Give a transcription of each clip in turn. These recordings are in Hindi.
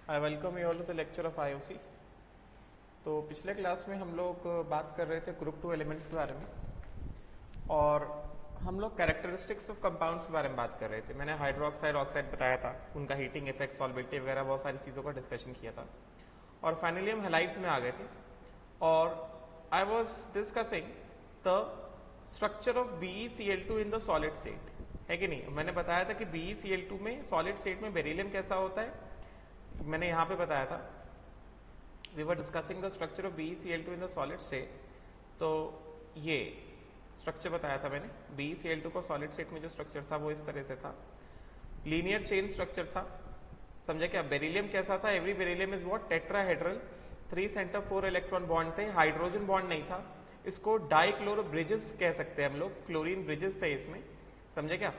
I welcome you all to the lecture of IOC. तो पिछले क्लास में हम लोग बात कर रहे थे ग्रुप टू एलिमेंट्स के बारे में और हम लोग कैरेक्टरिस्टिक्स ऑफ कंपाउंड्स के बारे में बात कर रहे थे। मैंने हाइड्रोक्साइड ऑक्साइड बताया था, उनका हीटिंग इफेक्ट, सॉल्बिलिटी वगैरह बहुत सारी चीज़ों का डिस्कशन किया था और फाइनली हम हैलाइड्स में आ गए थे और I was discussing the structure of BeCl2 in the solid state, है कि नहीं। मैंने बताया था कि BeCl2 में सॉलिड स्टेट में बेरिलियम कैसा होता है, मैंने यहाँ पे बताया था। We were discussing the structure of BeCl2 in the solid state. तो ये स्ट्रक्चर बताया था मैंने, BeCl2 को सॉलिड स्टेट में जो स्ट्रक्चर था वो इस तरह से था, लीनियर चेन स्ट्रक्चर था। समझे क्या? बेरिलियम कैसा था? Every beryllium is what? Tetrahedral, 3 centre 4 electron bond थे, हाइड्रोजन बॉन्ड नहीं था। इसको डाइक्लोरो ब्रिजेस कह सकते हैं हम लोग, क्लोरीन ब्रिजेस थे इसमें। समझे क्या?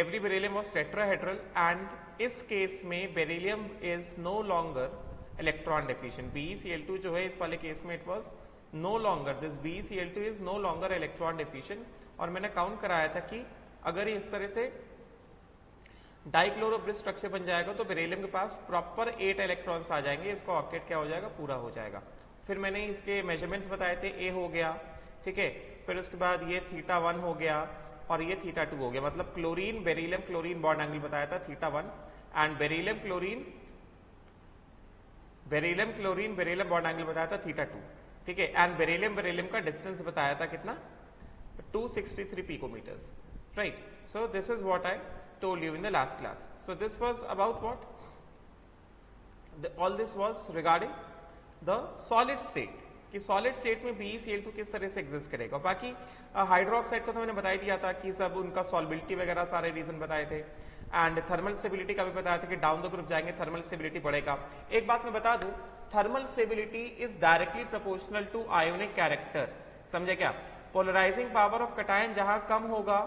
Every beryllium was tetrahedral and इस केस में beryllium is no longer electron deficient. BeCl2 जो है इस वाले केस में it was no longer, this BeCl2 is no longer electron deficient. और मैंने काउंट कराया था कि अगर इस तरह से डाइक्लोरोब्रिज स्ट्रक्चर बन जाएगा तो बेरिलियम के पास प्रॉपर 8 इलेक्ट्रॉन्स आ जाएंगे, इसका ऑक्टेट क्या हो जाएगा? पूरा हो जाएगा। फिर मैंने इसके मेजरमेंट्स बताए थे, A हो गया, ठीक है, फिर उसके बाद ये θ1 हो गया और ये θ2 हो गया, मतलब chlorine beryllium chlorine bond angle बताया था θ1 and beryllium chlorine beryllium bond angle बताया था θ2, ठीक है। एंड बेरिलियम का डिस्टेंस बताया था कितना? 263 picometres, right. So this is what I told you in the last class. So this was about what? All this was regarding the solid state, कि solid state में BeCl2 किस तरह से एग्जिस्ट करेगा। बाकी हाइड्रोक्साइड को तो मैंने बता ही दिया था कि सब उनका सॉल्बिलिटी वगैरह सारे रीजन बताए थे एंड थर्मल स्टेबिलिटी का भी बताया था कि डाउन द ग्रुप जाएंगे थर्मल स्टेबिलिटी बढ़ेगा। एक बात मैं बता दूं, thermal stability is directly proportional to ionic character. समझे क्या? पोलराइजिंग पावर ऑफ कटायन जहां कम होगा,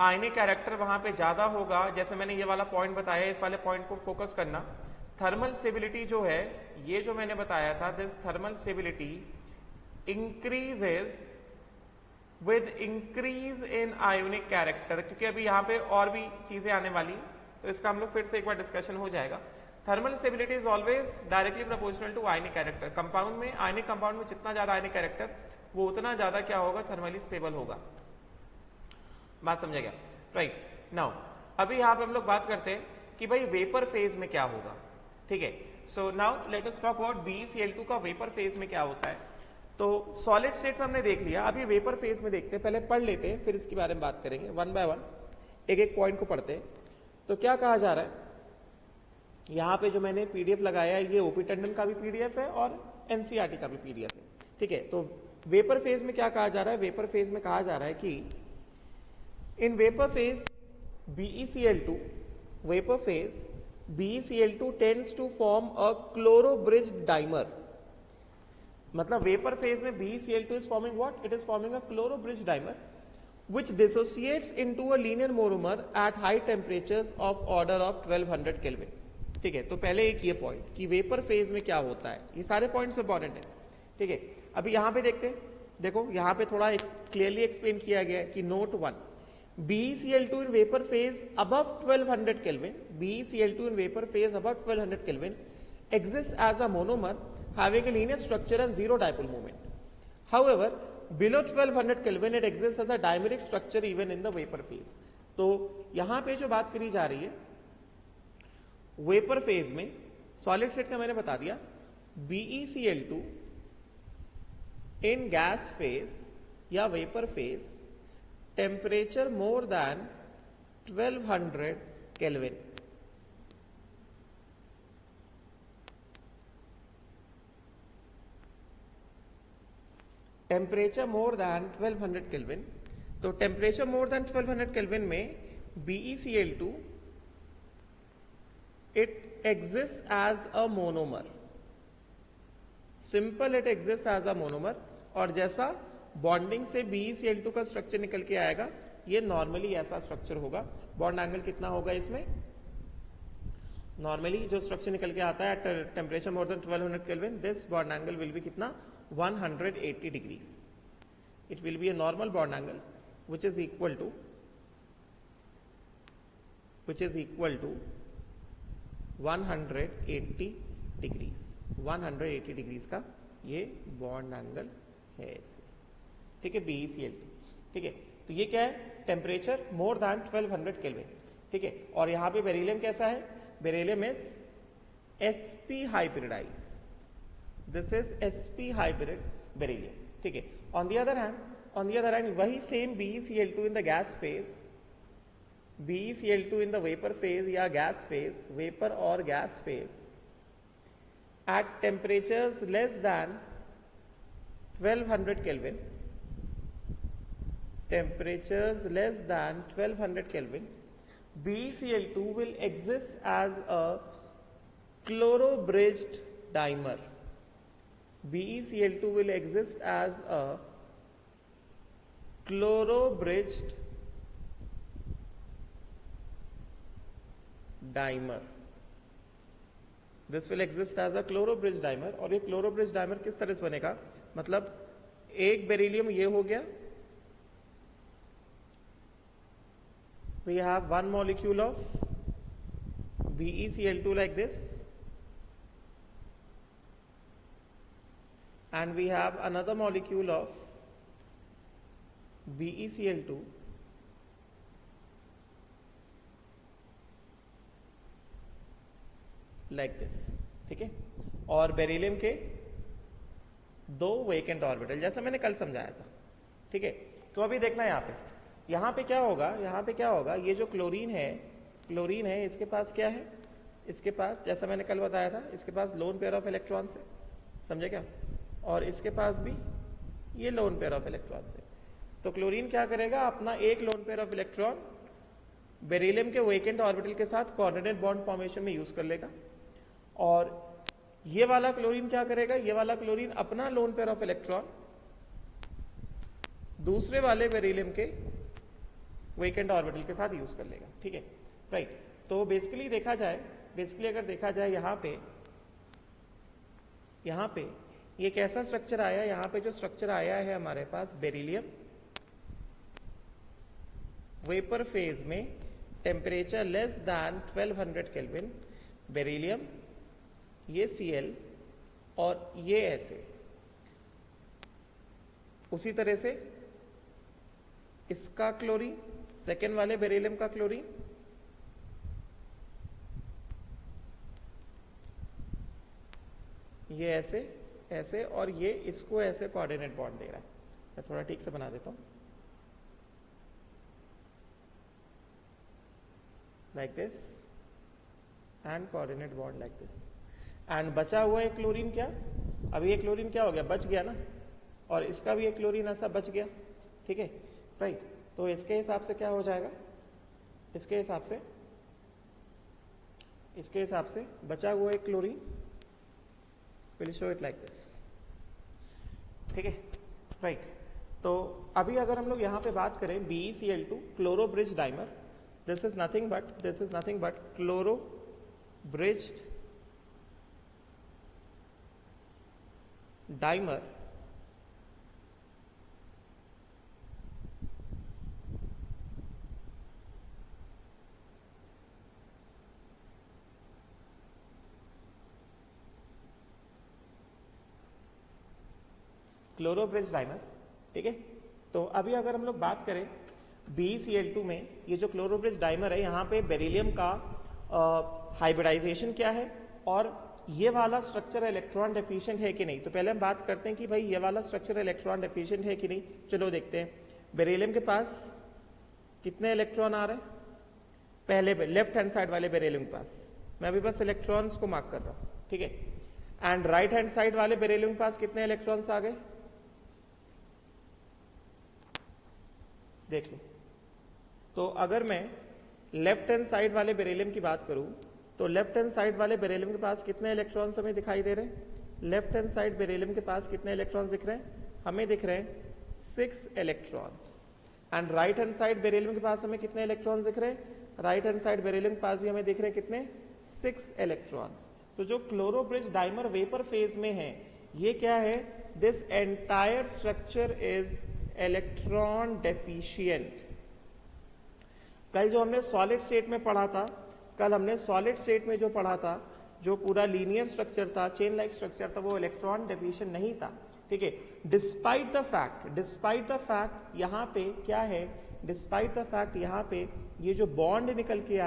आयनिक कैरेक्टर वहां पे ज्यादा होगा। जैसे मैंने ये वाला पॉइंट बताया, इस वाले पॉइंट को फोकस करना। थर्मल स्टेबिलिटी जो है, ये जो मैंने बताया था, this thermal stability increases with increase in ionic character, क्योंकि अभी यहाँ पे और भी चीजें आने वाली, तो इसका हम लोग फिर से एक बार डिस्कशन हो जाएगा। Thermal stability is always directly proportional to ionic character. Compound में, आयनिक कंपाउंड में जितना ज्यादा आयनिक कैरेक्टर, वो उतना ज्यादा क्या होगा? थर्मली स्टेबल होगा। बात समझे क्या? राइट। नाउ अभी यहां पे हम लोग बात करते हैं कि भाई वेपर फेज में क्या होगा, ठीक है। So now let us talk about BeCl2 का वेपर फेज में क्या होता है। तो सॉलिड स्टेट में हमने देख लिया, अभी वेपर फेज में देखते हैं, पहले पढ़ लेते हैं फिर इसके बारे में बात करेंगे वन बाय वन, एक एक पॉइंट को पढ़ते हैं। तो क्या कहा जा रहा है यहां पे, जो मैंने PDF लगाया है, ये OP टंडन का भी PDF है और NCERT का भी PDF है, ठीक है। तो वेपर फेज में क्या कहा जा रहा है? वेपर फेज में कहा जा रहा है कि in vapor phase BeCl2 tends to form a chloro-bridged dimer। मतलब वेपर फेज में BeCl2 is forming what? It is forming a chloro-bridged dimer which dissociates into a linear monomer at high temperatures of order of 1200 Kelvin, ठीक है। तो पहले एक ये पॉइंट कि वेपर फेज में क्या होता है, ये सारे पॉइंट्स इंपॉर्टेंट है, ठीक है। अभी यहां पे देखते हैं, देखो यहां पे थोड़ा क्लियरली एक्सप्लेन किया गया है कि note 1, BeCl2 in vapor phase above 1200 Kelvin, BeCl2 in vapor phase above 1200 Kelvin exists as a monomer having a linear structure and zero dipole moment. However, below 1200 Kelvin it exists as a dimeric structure even in the vapor phase. तो यहां पे जो बात करी जा रही है वेपर फेज में, सॉलिड स्टेट का मैंने बता दिया, BeCl2 in gas phase या vapour phase temperature more than 1200 Kelvin, temperature more than 1200 Kelvin. तो टेम्परेचर मोर देन 1200 केल्विन में BeCl2 it exist as a monomer, simple, it exist as a monomer. और जैसा बॉन्डिंग से BeCl2 का स्ट्रक्चर निकल के आएगा, ये नॉर्मली ऐसा स्ट्रक्चर होगा। बॉन्ड एंगल कितना होगा इसमें? नॉर्मली जो स्ट्रक्चर निकल के आता है at temperature more than 1200 kelvin, this bond angle will be कितना? 180 degrees. It will be a normal bond angle which is equal to 180 degrees, 180 degrees का ये बॉन्ड एंगल है इसमें, ठीक है, BeCl2, ठीक है। तो ये क्या है, टेम्परेचर मोर देन 1200 केल्विन, ठीक है। और यहाँ पे बेरिलियम कैसा है, beryllium is sp hybridised, this is sp hybrid beryllium, ठीक है। ऑन द अदर हैंड वही same BeCl2 in the gas phase, BeCl2 in the vapour phase या गैस फेज, वेपर और gas phase at temperatures less than 1200 Kelvin, temperatures less than 1200 Kelvin, BeCl2 will exist as a chloro-bridged dimer. BeCl2 will exist as a chloro-bridged dimer. This will exist as a chloro-bridged dimer. और ये chloro-bridged dimer किस तरह से बनेगा, मतलब एक बेरिलियम ये हो गया, we have one molecule of BeCl2 like this, and we have another molecule of BeCl2 like this, ठीक है। और बेरिलियम के दो वेकेंट ऑर्बिटल, जैसा मैंने कल समझाया था, ठीक है। तो अभी देखना यहाँ पे क्या होगा, यहाँ पे क्या होगा, ये जो क्लोरीन है इसके पास क्या है, इसके पास जैसा मैंने कल बताया था, इसके पास लोन पेयर ऑफ इलेक्ट्रॉन्स है, समझे क्या, और इसके पास भी ये लोन पेयर ऑफ इलेक्ट्रॉन्स है। तो क्लोरीन क्या करेगा, अपना एक lone pair of electron beryllium के वेकेंट ऑर्बिटल के साथ कोऑर्डिनेट बॉन्ड फॉर्मेशन में यूज कर लेगा, और ये वाला क्लोरीन क्या करेगा, ये वाला क्लोरीन अपना लोन पेयर ऑफ इलेक्ट्रॉन दूसरे वाले बेरिलियम के वेकेंट ऑर्बिटल के साथ यूज कर लेगा, ठीक है, राइट। तो बेसिकली अगर देखा जाए यहाँ पे ये कैसा स्ट्रक्चर आया, यहाँ पे जो स्ट्रक्चर आया है हमारे पास, बेरिलियम वेपर फेज में temperature less than 1200 kelvin, beryllium ये Cl और ये ऐसे, उसी तरह से इसका क्लोरीन, सेकेंड वाले बेरिलियम का क्लोरीन, ये ऐसे और ये इसको ऐसे कोऑर्डिनेट बॉन्ड दे रहा है। मैं थोड़ा ठीक से बना देता हूं, like this and coordinate bond like this, and बचा हुआ एक क्लोरीन क्या, अभी ये क्लोरीन क्या हो गया, बच गया ना, और इसका भी एक क्लोरीन ऐसा बच गया, ठीक है, राइट। तो इसके हिसाब से क्या हो जाएगा, इसके हिसाब से बचा हुआ एक chlorine will show it like this, ठीक है, राइट। तो अभी अगर हम लोग यहाँ पे बात करें BeCl2 chloro bridge dimer, this is nothing but chloro bridged dimer chloro bridge dimer, ठीक है। तो अभी अगर हम लोग बात करें BeCl2 में, ये जो क्लोरोब्रिज डाइमर है, यहाँ पे बेरिलियम का हाइब्रिडाइजेशन क्या है और ये वाला स्ट्रक्चर इलेक्ट्रॉन डेफिशिएंट है कि नहीं। तो पहले हम बात करते हैं कि भाई ये वाला स्ट्रक्चर इलेक्ट्रॉन डेफिशिएंट है कि नहीं। चलो देखते हैं, बेरिलियम के पास कितने इलेक्ट्रॉन आ रहे हैं, पहले लेफ्ट हैंड साइड वाले बेरिलियम के पास, मैं अभी बस इलेक्ट्रॉन्स को मार्क कर रहा हूं, ठीक है। एंड राइट हैंड साइड वाले बेरिलियम के पास कितने इलेक्ट्रॉन्स आ गए, देख लो। तो अगर मैं लेफ्ट हैंड साइड वाले बेरिलियम की बात करूं तो लेफ्ट हैंड साइड वाले बेरिलियम के पास कितने इलेक्ट्रॉन्स हमें दिखाई दे रहे हैं, लेफ्ट हैंड साइड बेरिलियम के पास कितने इलेक्ट्रॉन्स दिख रहे हैं, हमें दिख रहे हैं 6 electrons. And right hand side beryllium के पास हमें कितने इलेक्ट्रॉन्स दिख रहे हैं, राइट हैंड साइड बेरिलियम के पास भी हमें दिख रहे हैं कितने, 6 इलेक्ट्रॉन्स। तो जो क्लोरोब्रिज डाइमर वेपर फेज में है, ये क्या है, this entire structure is electron deficient. कल जो हमने सॉलिड स्टेट में पढ़ा था कल हमने सॉलिड स्टेट में जो पढ़ा था, जो पूरा लीनियर स्ट्रक्चर था, चेन लाइक स्ट्रक्चर था, वो इलेक्ट्रॉन डेफिशिएंट नहीं था, ठीक है। डिस्पाइट द फैक्ट यहाँ पे क्या है, डिस्पाइट द फैक्ट यहाँ पे ये जो बॉन्ड निकल के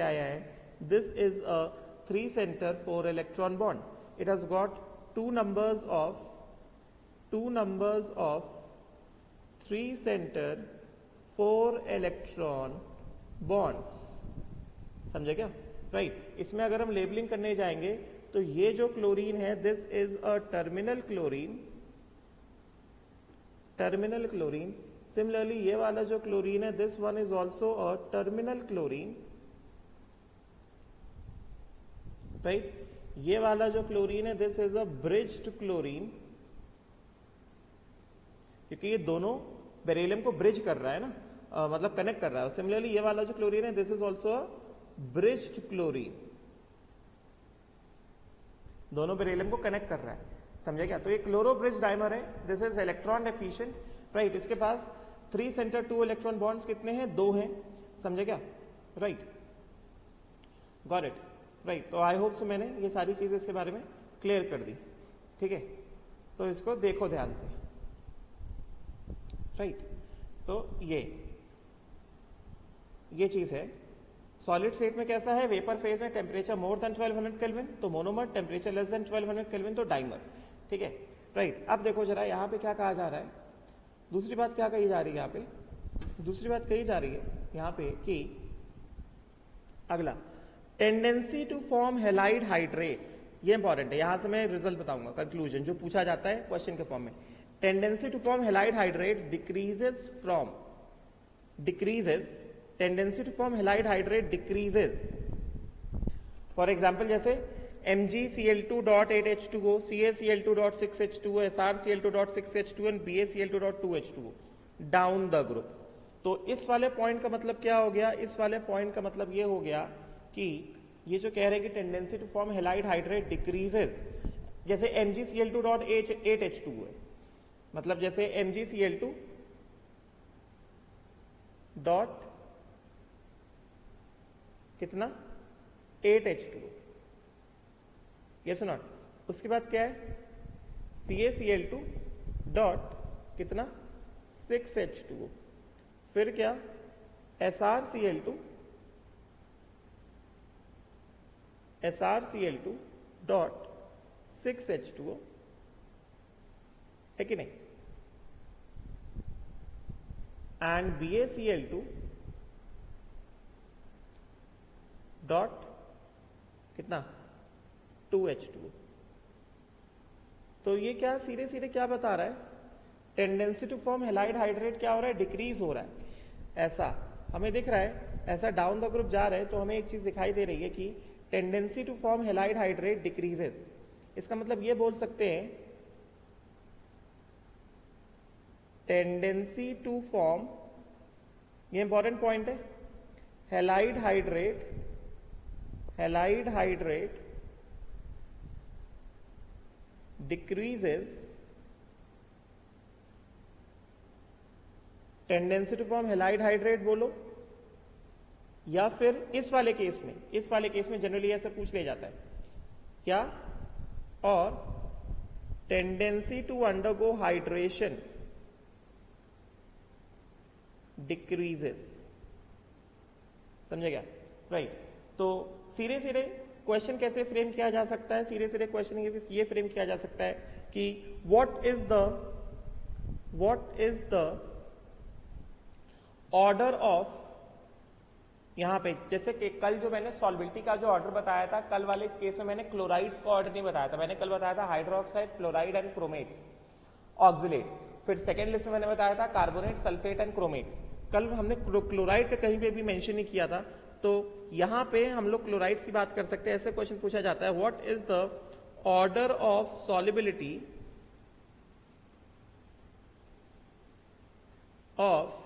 आया है, this is a 3 center 4 electron bond. It has got two numbers of 3 center 4 electron bonds. समझे क्या? राइट इसमें अगर हम लेबलिंग करने जाएंगे तो ये जो क्लोरीन है, this is a terminal chlorine. Similarly ये वाला जो क्लोरीन है, this one is also a terminal chlorine. Right ये वाला जो क्लोरीन है, this is a bridged chlorine, क्योंकि ये दोनों बेरिलियम को ब्रिज कर रहा है ना, मतलब कनेक्ट कर रहा है. सिमिलरली ये वाला जो क्लोरीन है, this is also a bridged chlorine, दोनों बेरिलियम को कनेक्ट कर रहा है. समझे क्या? तो ये क्लोरो ब्रिज डाइमर है, this is electron deficient. Right इसके पास 3 center 2 इलेक्ट्रॉन बॉन्ड्स कितने हैं? 2 हैं. समझे क्या? Right got it. राइट तो आई होप सो मैंने ये सारी चीजें इसके बारे में क्लियर कर दी, ठीक है. तो इसको देखो ध्यान से. राइट तो ये चीज है. सॉलिड स्टेट में कैसा है? वेपर फेज में टेम्परेचर मोर देन 1200 केल्विन तो monomer, temperature less than 1200 Kelvin तो डाइमर, ठीक है. राइट अब देखो जरा यहाँ पे क्या कहा जा रहा है. दूसरी बात क्या कही जा रही है यहाँ पे? दूसरी बात कही जा रही है यहाँ पे कि अगला tendency to form halide hydrates. ये इंपॉर्टेंट है, यहां से मैं रिजल्ट बताऊंगा, कंक्लूजन जो पूछा जाता है क्वेश्चन के फॉर्म में. Tendency to form halide hydrates decreases tendency to form halide hydrate decreases. For example जैसे MgCl2.8H2O, CaCl2.6H2O, SrCl2.6H2O and BaCl2.2H2O down the group. तो इस वाले पॉइंट का मतलब क्या हो गया? इस वाले पॉइंट का मतलब ये हो गया कि ये जो कह रहे हैं कि tendency to form halide hydrate decreases, जैसे MgCl2.8H2O है, मतलब जैसे MgCl2 डॉट कितना 8H2O, यस नॉट. उसके बाद क्या है? CaCl2 डॉट कितना 6H2O. फिर क्या? SrCl2 डॉट 6H2O है कि नहीं. एंड BaCl2 डॉट कितना 2H2O. तो ये क्या सीधे सीधे क्या बता रहा है? Tendency to form halide hydrate क्या हो रहा है? डिक्रीज हो रहा है. ऐसा हमें दिख रहा है, ऐसा डाउन द ग्रुप जा रहा है, तो हमें एक चीज दिखाई दे रही है कि tendency to form halide hydrate decreases. इसका मतलब ये बोल सकते हैं टेंडेंसी टू फॉर्म, ये इंपॉर्टेंट पॉइंट है, halide hydrate decreases, tendency to form halide hydrate बोलो, या फिर इस वाले केस में जनरली ऐसा पूछ लिया जाता है क्या, और tendency to undergo hydration decreases. समझे क्या? राइट तो सीधे सीधे क्वेश्चन कैसे फ्रेम किया जा सकता है? सीधे सीधे क्वेश्चन ये फ्रेम किया जा सकता है कि what is the order of, यहां पे जैसे कि कल जो मैंने सॉल्बिलिटी का जो ऑर्डर बताया था, कल वाले केस में मैंने क्लोराइड्स का ऑर्डर नहीं बताया था. मैंने कल बताया था हाइड्रोक्साइड, क्लोराइड एंड क्रोमेट्स, ऑक्सिलेट. फिर सेकेंड लिस्ट में मैंने बताया था कार्बोनेट, सल्फेट एंड क्रोमेट्स. कल हमने क्लोराइड का कहीं पे भी मेंशन नहीं किया था, तो यहां पे हम लोग क्लोराइड्स की बात कर सकते हैं. ऐसे क्वेश्चन पूछा जाता है, what is the order of solubility of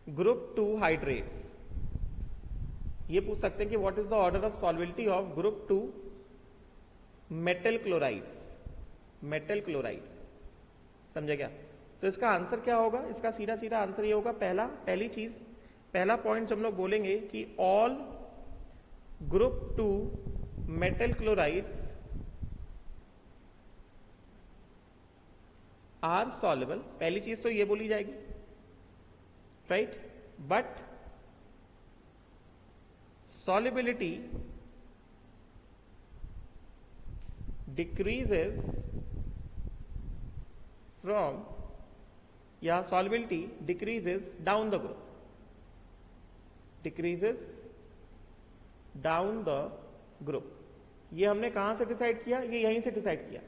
group 2 hydrates. ये पूछ सकते हैं कि what is the order of solubility of group 2 metal chlorides. समझे क्या? तो इसका आंसर क्या होगा? इसका सीधा सीधा आंसर ये होगा, पहला पॉइंट हम लोग बोलेंगे कि all group 2 metal chlorides are soluble. पहली चीज तो ये बोली जाएगी, right, but solubility decreases from, या solubility decreases down the group, decreases down the group। ये हमने कहां से डिसाइड किया? ये यहीं से डिसाइड किया।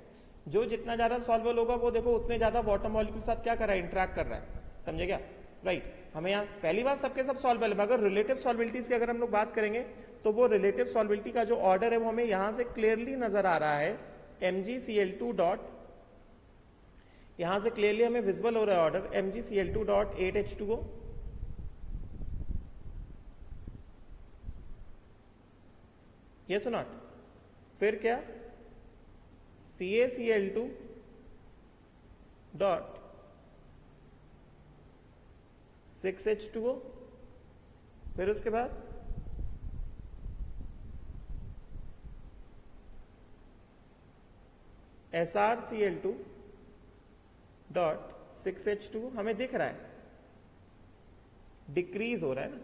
जो जितना ज्यादा सॉल्युबल होगा वो देखो उतने ज्यादा वाटर मॉलिक्यूल के साथ क्या कर रहा है, इंटरेक्ट कर रहा है, समझे क्या, राइट। हमें यहाँ पहली बात सबके सब सॉल्युबल है, मगर रिलेटिव सॉल्युबिलिटीज की अगर हम लोग बात करेंगे तो वो रिलेटिव सॉल्युबिलिटी का जो ऑर्डर है वो हमें यहां से क्लियरली नजर आ रहा है। MgCl2 डॉट, यहां से क्लियरली हमें विजिबल हो रहा है order MgCl2 dot 8H2O, yes और नॉट। फिर क्या, CaCl2 डॉट 6H2O, फिर उसके बाद SrCl2 डॉट 6H2O। हमें दिख रहा है डिक्रीज हो रहा है ना,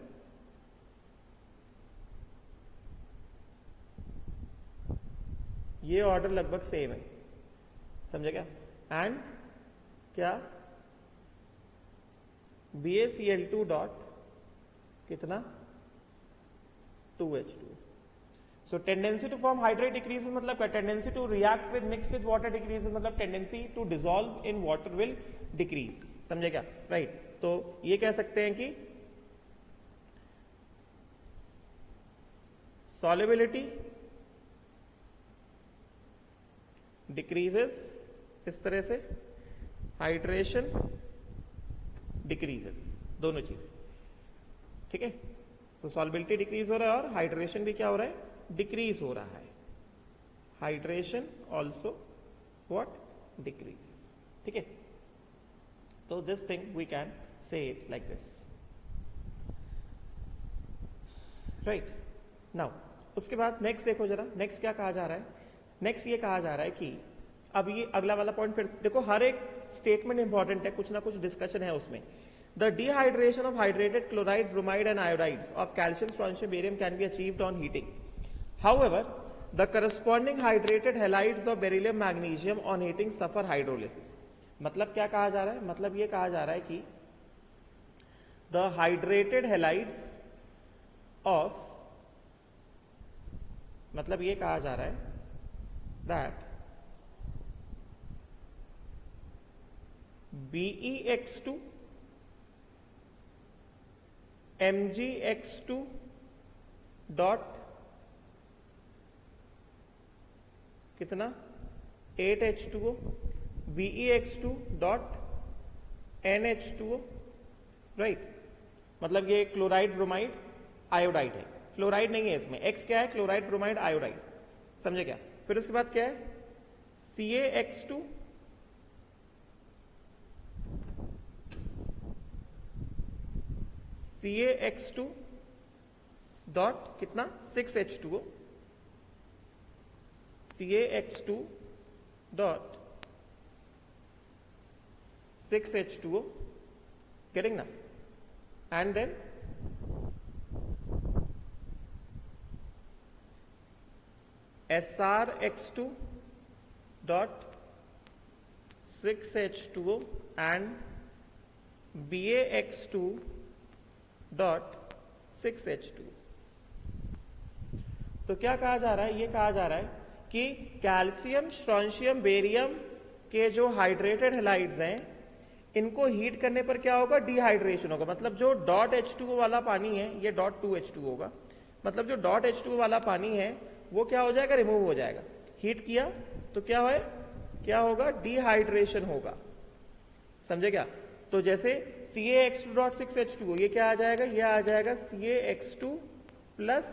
ये ऑर्डर लगभग सेम है, समझे क्या। एंड क्या, BaCl2 डॉट कितना, 2H2O। So tendency to form hydrate decreases मतलब क्या, tendency to react with mix with water decreases मतलब tendency to dissolve in water will decrease, समझे क्या, राइट। तो ये कह सकते हैं कि सॉल्युबिलिटी डिक्रीजेस, इस तरह से हाइड्रेशन डिक्रीजेस, दोनों चीजें, ठीक है। सो सॉल्युबिलिटी डिक्रीज हो रहा है और हाइड्रेशन भी क्या हो रहा है, डिक्रीज हो रहा है। हाइड्रेशन ऑल्सो व्हाट, डिक्रीजेस, ठीक है। तो this thing we can say it like this, right. Now उसके बाद नेक्स्ट देखो जरा, नेक्स्ट क्या कहा जा रहा है। नेक्स्ट ये कहा जा रहा है कि अब ये अगला वाला पॉइंट फिर देखो, हर एक स्टेटमेंट इंपॉर्टेंट है, कुछ ना कुछ डिस्कशन है उसमें। The dehydration of hydrated chloride, bromide and iodides of calcium, strontium, barium can be achieved on heating. However, the corresponding hydrated halides of beryllium, magnesium on heating suffer hydrolysis। मतलब क्या कहा जा रहा है, मतलब ये कहा जा रहा है कि the hydrated halides of, मतलब ये कहा जा रहा है that BeX2 MgX2 डॉट कितना, 8H2O, BeX2 dot NH2O, right. मतलब ये क्लोराइड ब्रोमाइड आयोडाइड है, फ्लोराइड नहीं है इसमें, X क्या है, क्लोराइड ब्रोमाइड आयोडाइड, समझे क्या। फिर उसके बाद क्या है, CaX2 CaX2 डॉट कितना, 6H2O, CaX2 dot 6H2O, getting now, and then SrX2 dot 6H2O and BaX2 dot 6H2O। तो क्या कहा जा रहा है, ये कहा जा रहा है कि कैल्शियम, स्ट्रोंशियम, बेरियम के जो हाइड्रेटेड हैलाइड्स हैं इनको हीट करने पर क्या होगा, डिहाइड्रेशन होगा। मतलब जो डॉट H2O वाला पानी है ये डॉट 2H2O होगा, मतलब जो डॉट H2O वाला पानी है वो क्या हो जाएगा, रिमूव हो जाएगा। हीट किया तो क्या होगा, डिहाइड्रेशन होगा, समझे क्या। तो जैसे CaX2 डॉट 6H2O, ये क्या आ जाएगा, ये आ जाएगा CaX2 प्लस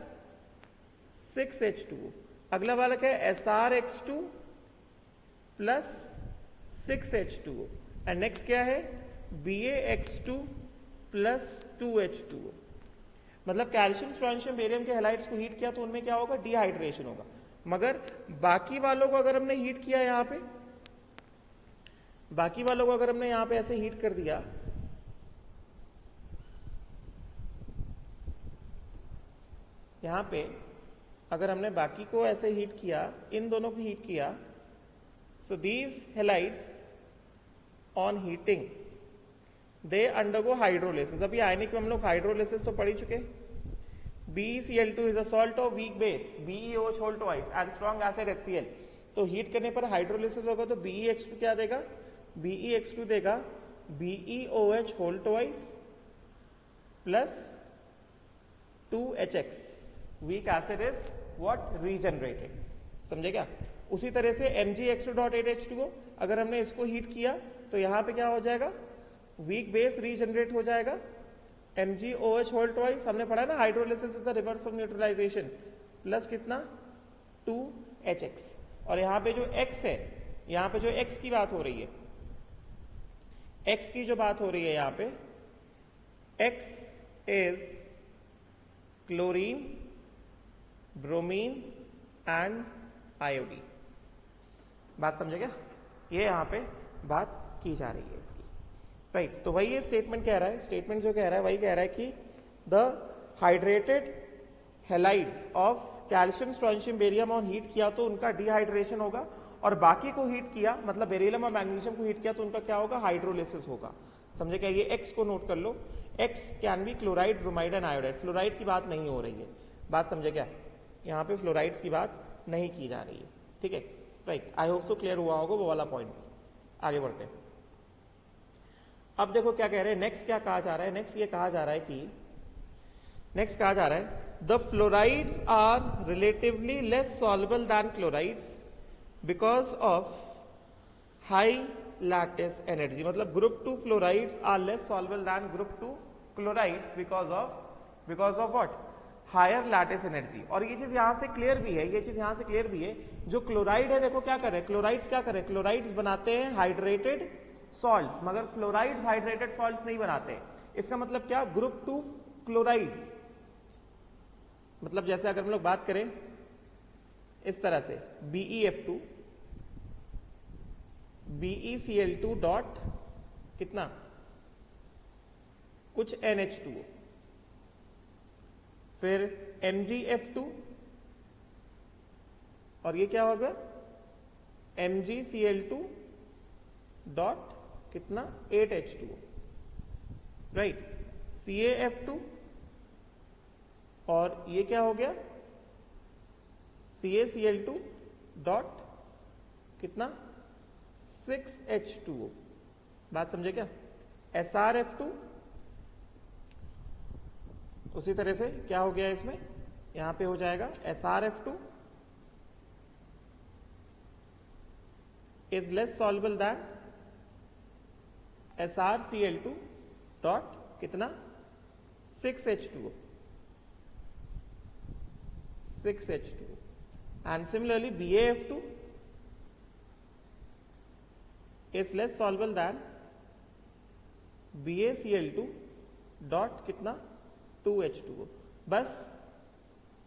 6H2O। अगला वाला क्या है, SrX2 plus 6H2O। And next क्या है, BaX2 प्लस 2H2O। मतलब कैल्शियम स्ट्रोंशियम बेरियम के हैलाइड्स को हीट किया तो उनमें क्या होगा, डिहाइड्रेशन होगा। मगर बाकी वालों को अगर हमने हीट किया यहां पे, बाकी वालों को अगर हमने यहां पे ऐसे हीट कर दिया, यहां पे अगर हमने बाकी को ऐसे हीट किया, इन दोनों को हीट किया, so these halides on heating they undergo hydrolysis. अभी आयनिक में हम लोग हाइड्रोलिसिस तो पढ़ ही चुके। BeCl2 is a salt of weak base, BeOH whole twice and strong acid HCl। तो हीट करने पर हाइड्रोलिसिस होगा तो BeX2 क्या देगा, BeX2 देगा BeOH whole twice plus 2HX। Weak acid is what, regenerated. समझे क्या? उसी तरह से MgX2.8H2O अगर हमने इसको हीट किया तो यहां पे क्या हो जाएगा, वीक बेस रीजनरेट हो जाएगा, MgOH होल ट्वाइस, हमने पढ़ा ना hydrolysis is the reverse of neutralisation, plus कितना 2HX। और यहां पे जो X है, यहां पे जो X की बात हो रही है, X की जो बात हो रही है यहां पे, X is chlorine, bromine and iodine. बात समझे क्या? ये यहां पे बात की जा रही है इसकी, राइट। तो वही ये स्टेटमेंट कह रहा है, स्टेटमेंट जो कह रहा है वही कह रहा है कि the hydrated halides of calcium strontium barium और हीट किया तो उनका डिहाइड्रेशन होगा, और बाकी को हीट किया मतलब बेरिलियम और मैग्नीशियम को हीट किया तो उनका क्या होगा, हाइड्रोलिसिस होगा। समझे क्या? ये एक्स को नोट कर लो, X can be chloride, bromide and iodide. Fluoride की बात नहीं हो रही है, बात समझे क्या? यहाँ पे फ्लोराइड्स की बात नहीं की जा रही है, ठीक है, right. I hope so clear हुआ होगा वो वाला पॉइंट। आगे बढ़ते हैं। अब देखो क्या कह रहे हैं, नेक्स्ट क्या कहा जा रहा है, नेक्स्ट ये कहा जा रहा है कि नेक्स्ट कहा जा रहा है the fluorides are relatively less soluble than chlorides because of high lattice energy. मतलब group 2 fluorides are less soluble than group 2 chlorides because of what, higher lattice energy. और ये चीज यहां से क्लियर भी है, ये चीज यहां से क्लियर भी है, जो क्लोराइड है देखो क्या कर रहे हैं, क्लोराइड्स क्या कर रहे हैं, क्लोराइड्स बनाते हैं हाइड्रेटेड सॉल्ट्स, मगर फ्लोराइड्स हाइड्रेटेड सॉल्ट्स नहीं बनाते। इसका मतलब क्या, ग्रुप 2 क्लोराइड्स, मतलब जैसे अगर हम लोग बात करें इस तरह से BeF2 BeCl2 डॉट कितना, कुछ NH2O, फिर MgF2 और ये क्या होगा, MgCl2 डॉट कितना 8H2O, राइट, CaF2 और ये क्या हो गया, CaCl2 डॉट कितना 6H2O। बात समझे क्या? SrF2 उसी तरह से क्या हो गया इसमें, यहां पे हो जाएगा SrF2 is less soluble than SrCl2 dot कितना 6H2O and similarly BaF2 is less soluble than BaCl2 dot कितना 2H2O। बस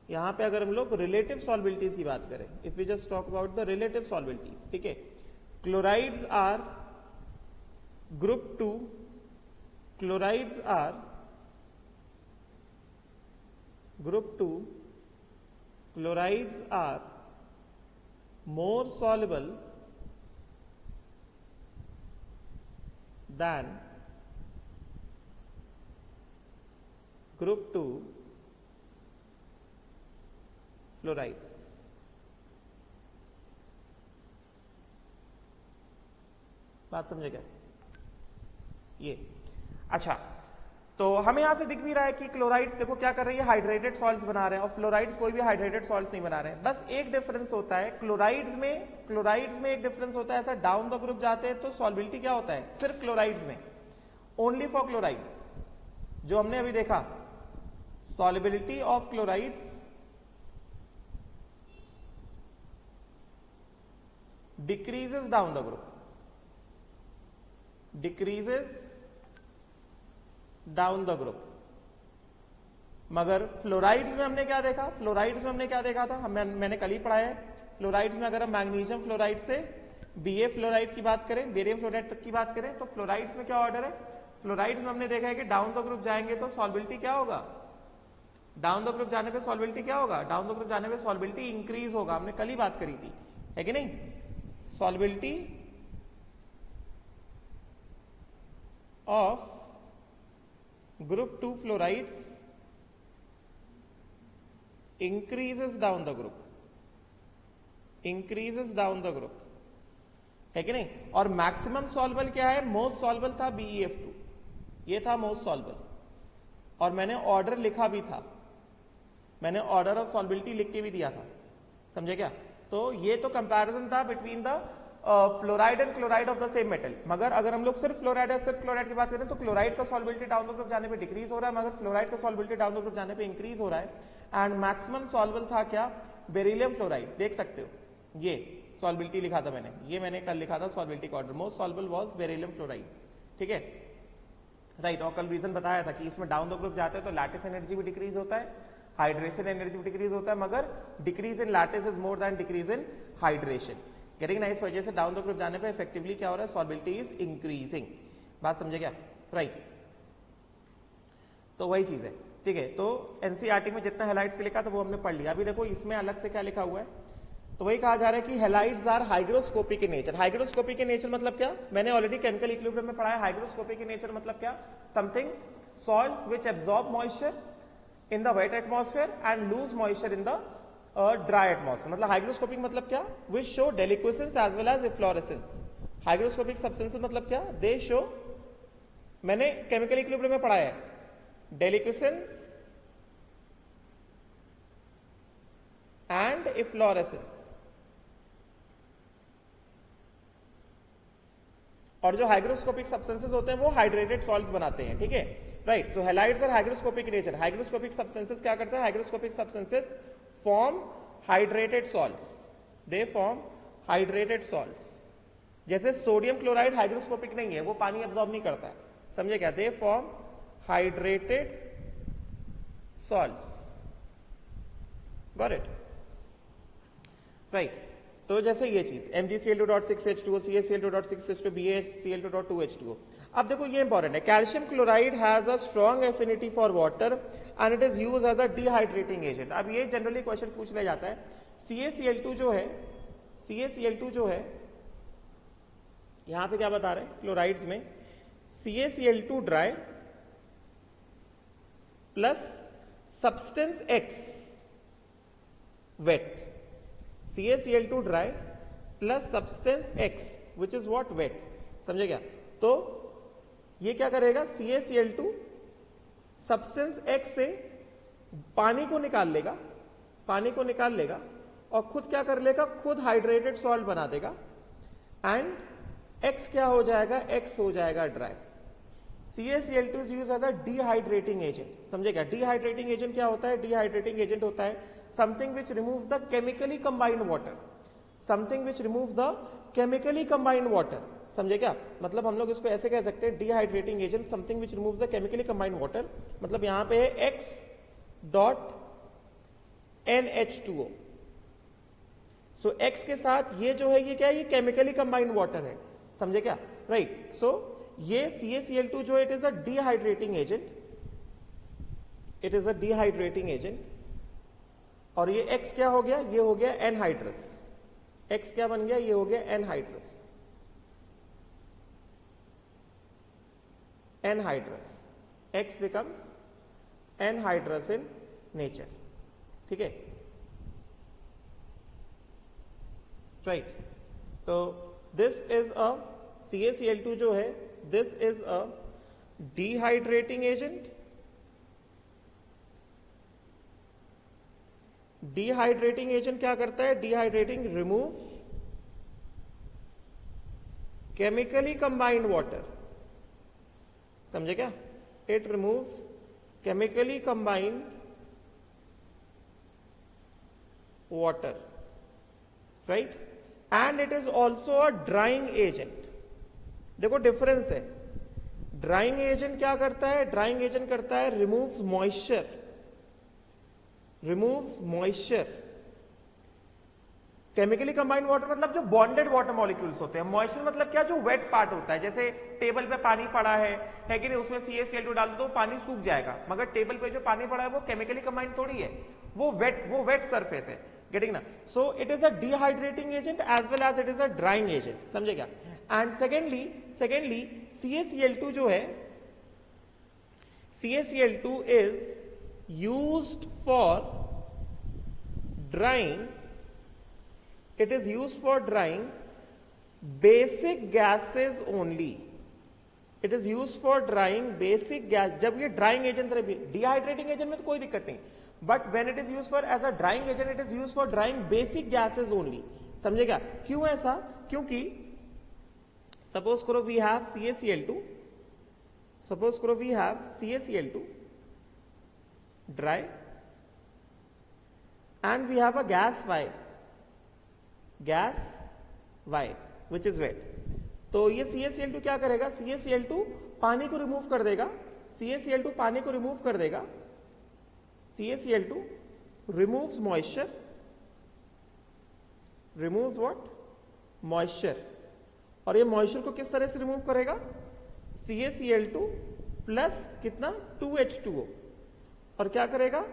यहां पे अगर हम लोग रिलेटिव सॉल्बिलिटीज की बात करें, if we just talk about the relative solubilities, ठीक है, chlorides are group 2, chlorides are group 2, chlorides are more soluble than group 2 fluorides. बात समझे क्या? ये अच्छा, तो हमें यहां से दिख भी रहा है कि क्लोराइड्स देखो क्या कर रही है, हाइड्रेटेड सॉल्ट्स बना रहे हैं, और फ्लोराइड्स कोई भी हाइड्रेटेड सॉल्ट्स नहीं बना रहे हैं। बस एक डिफरेंस होता है क्लोराइड्स में एक डिफरेंस होता है, ऐसा डाउन द ग्रुप जाते हैं तो सॉल्बिलिटी क्या होता है, सिर्फ क्लोराइड्स में, ओनली फॉर क्लोराइड्स, जो हमने अभी देखा, solubility of chlorides decreases down the group, decreases down the group, मगर फ्लोराइड्स में हमने क्या देखा, फ्लोराइड्स में हमने क्या देखा था, मैंने कल ही पढ़ाया है। फ्लोराइड्स में अगर हम मैग्नीशियम फ्लोराइड से Ba फ्लोराइड की बात करें, बेरियम फ्लोराइड तक की बात करें, तो फ्लोराइड्स में क्या ऑर्डर है, फ्लोराइड्स में हमने देखा है कि डाउन द ग्रुप जाएंगे तो सॉल्बिलिटी क्या होगा, डाउन द ग्रुप जाने पे सॉल्बिलिटी क्या होगा, डाउन द ग्रुप जाने पे सॉल्बिलिटी इंक्रीज होगा, हमने कल ही बात करी थी, है कि नहीं। Solubility of group 2 fluorides increases down the group, increases down the group, है कि नहीं। और मैक्सिमम सॉल्वल क्या है, मोस्ट सॉल्वल था BeF2, ये था मोस्ट सॉल्वल, और मैंने ऑर्डर लिखा भी था, मैंने ऑर्डर ऑफ सॉल्बिलिटी लिख के भी दिया था, समझे क्या। तो ये तो कंपैरिजन था between the fluoride and chloride of the same metal. मगर अगर हम लोग सिर्फ फ्लोराइड और सिर्फ क्लोराइड की बात करें तो क्लोराइड का सॉल्बिलिटी डाउन द ग्रुप जाने पे डिक्रीज हो रहा है, मगर फ्लोराइड का सॉल्बिलिटी डाउन द ग्रुप जाने पे इंक्रीज हो रहा है। एंड मैक्सिमम सॉल्वल था क्या, बेरिलियम फ्लोराइड, देख सकते हो ये सॉल्बिलिटी लिखा था मैंने, ये मैंने कल लिखा था सॉल्बिलिटी का order, most soluble was beryllium fluoride, ठीक है, राइट। और कल रीजन बताया था कि इसमें डाउन द ग्रुप जाते हैं तो लैटिस एनर्जी भी डिक्रीज होता है, हाइड्रेशन एनर्जी भी डिक्रीज होता है, मगर decrease in lattice is more than decrease in hydration, getting ना। इस वजह से डाउन द ग्रुप जाने पे इफेक्टिवली क्या हो रहा है, सॉल्बिलिटी इज इंक्रीजिंग, बात समझे क्या, राइट। तो वही चीज है, ठीक है। तो एनसीईआरटी में जितना हैलाइड्स के लिखा था वो हमने पढ़ लिया। अभी देखो इसमें अलग से क्या लिखा हुआ है, तो वही कहा जा रहा है कि halides are hygroscopic in nature. Hygroscopic in nature मतलब क्या, मैंने ऑलरेडी केमिकल इक्विलिब्रियम में पढ़ा है। हाइग्रोस्कोपिक इन नेचर मतलब क्या, something salts which absorb moisture in the wet atmosphere and lose moisture in the dry atmosphere. मतलब हाइग्रोस्कोपिक मतलब क्या, which show deliquescence as well as efflorescence. Hygroscopic substances मतलब क्या, दे शो, मैंने केमिकल इक्विलिब्रियम में पढ़ा है, डेलिक्वेसेंस एंड इफ्लोरेसेंस। और जो हाइग्रोस्कोपिक सब्सटेंसेस होते हैं वो हाइड्रेटेड सॉल्ट्स बनाते हैं, ठीक है, right. So halides are hygroscopic in nature. Hygroscopic substances क्या करते हैं, hygroscopic substances form hydrated salts, they form hydrated salts. जैसे सोडियम क्लोराइड हाइग्रोस्कोपिक नहीं है, वो पानी एब्जॉर्ब नहीं करता है, समझे क्या, दे form hydrated salts, got it, right. तो जैसे ये चीज MgCl2.6H2O, CaCl2.6H2O, BaCl2.2H2O। अब देखो ये इंपॉर्टेंट है, calcium chloride has a strong affinity for water and it is used as a dehydrating agent. अब ये जनरली क्वेश्चन पूछ लिया जाता है, CaCl2 जो है, CaCl2 जो है, यहां पे क्या बता रहे हैं क्लोराइड्स में, CaCl2 dry plus substance X wet, CaCl2 dry plus substance X which is what, wet, समझे क्या। तो ये क्या करेगा, CaCl2 सब्सटेंस X से पानी को निकाल लेगा, पानी को निकाल लेगा और खुद क्या कर लेगा, खुद हाइड्रेटेड सॉल्ट बना देगा एंड X क्या हो जाएगा, X हो जाएगा dry. CaCl2 is used as a dehydrating agent, समझेगा। dehydrating agent क्या होता है, dehydrating agent होता है something which removes the chemically combined water, something which removes the chemically combined water, समझे क्या। मतलब हम लोग इसको ऐसे कह सकते हैं, dehydrating agent something which removes the chemically combined water, मतलब यहां पे है X डॉट NH2O। सो X के साथ ये जो है ये क्या है, ये केमिकली कंबाइंड वाटर है, समझे क्या, राइट। सो ये CaCl2 जो it is a dehydrating agent, it is a dehydrating agent, और ये X क्या हो गया, ये हो गया एनहाइड्रस। X क्या बन गया, ये हो गया anhydrous, anhydrous, X becomes anhydrous in nature, ठीक है, राइट। तो दिस इज अ CaCl2 जो है, this is a dehydrating agent. Dehydrating agent क्या करता है, dehydrating removes chemically combined water, समझे क्या, it removes chemically combined water, right, and it is also a drying agent. देखो डिफरेंस है, ड्राइंग एजेंट क्या करता है, ड्राइंग एजेंट करता है removes moisture, removes moisture. Chemically combined water मतलब जो बॉन्डेड वाटर मॉलिक्यूल्स होते हैं। मॉइस्चर मतलब क्या, जो वेट पार्ट होता है। जैसे टेबल पे पानी पड़ा है कि नहीं, उसमें CaCl2 डाल दो तो पानी सूख जाएगा, मगर टेबल पे जो पानी पड़ा है वो केमिकली कंबाइंड थोड़ी है, वो वेट सरफेस है। गेटिंग ना? So it is a dehydrating agent as well as it is a drying agent, समझे क्या? एंड सेकेंडली CaCl2 जो है, CaCl2 is used for drying, it is used for drying basic gases only. It is used for drying basic gas. जब ये ड्राइंग एजेंट रहे, डिहाइड्रेटिंग एजेंट में तो कोई दिक्कत नहीं, but when it is used for as a drying agent, it is used for drying basic gases only, समझेगा? क्यों ऐसा? क्योंकि सपोज करो वी हैव CaCl2, सपोज करो we have CaCl2 dry and we have a gas Y which is wet. तो ये CaCl2 क्या करेगा? CaCl2 पानी को रिमूव कर देगा, CaCl2 पानी को रिमूव कर देगा, CaCl2 removes moisture, removes what? Moisture. और ये मॉइस्चर को किस तरह से रिमूव करेगा? CaCl2 प्लस कितना? 2H2O, और क्या करेगा?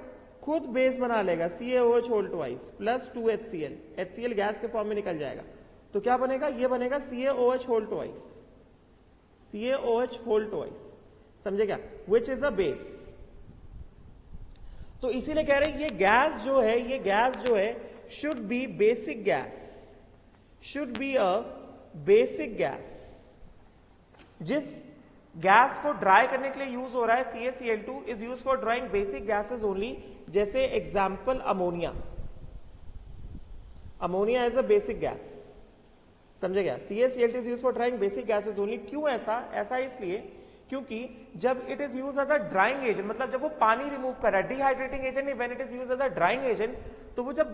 खुद बेस बना लेगा, CaOH whole twice plus 2HCl, HCl gas के फॉर्म में निकल जाएगा, तो क्या बनेगा? ये बनेगा CaOH whole twice, CaOH whole twice, समझे क्या? Which is a base. तो इसीलिए कह रहे हैं ये गैस जो है should be basic gas, should be a basic gas. जिस गैस को ड्राई करने के लिए यूज हो रहा है CaCl2 is use for drying basic gases only. जैसे example ammonia, ammonia is a basic gas, समझे क्या? CaCl2 is use for drying basic gases only. क्यों ऐसा? ऐसा इसलिए क्योंकि जब it is use as a drying agent, मतलब जब वो पानी रिमूव कर रहा है, डिहाइड्रेटिंग एजेंट नहीं, when it is use as a drying agent, तो वो जब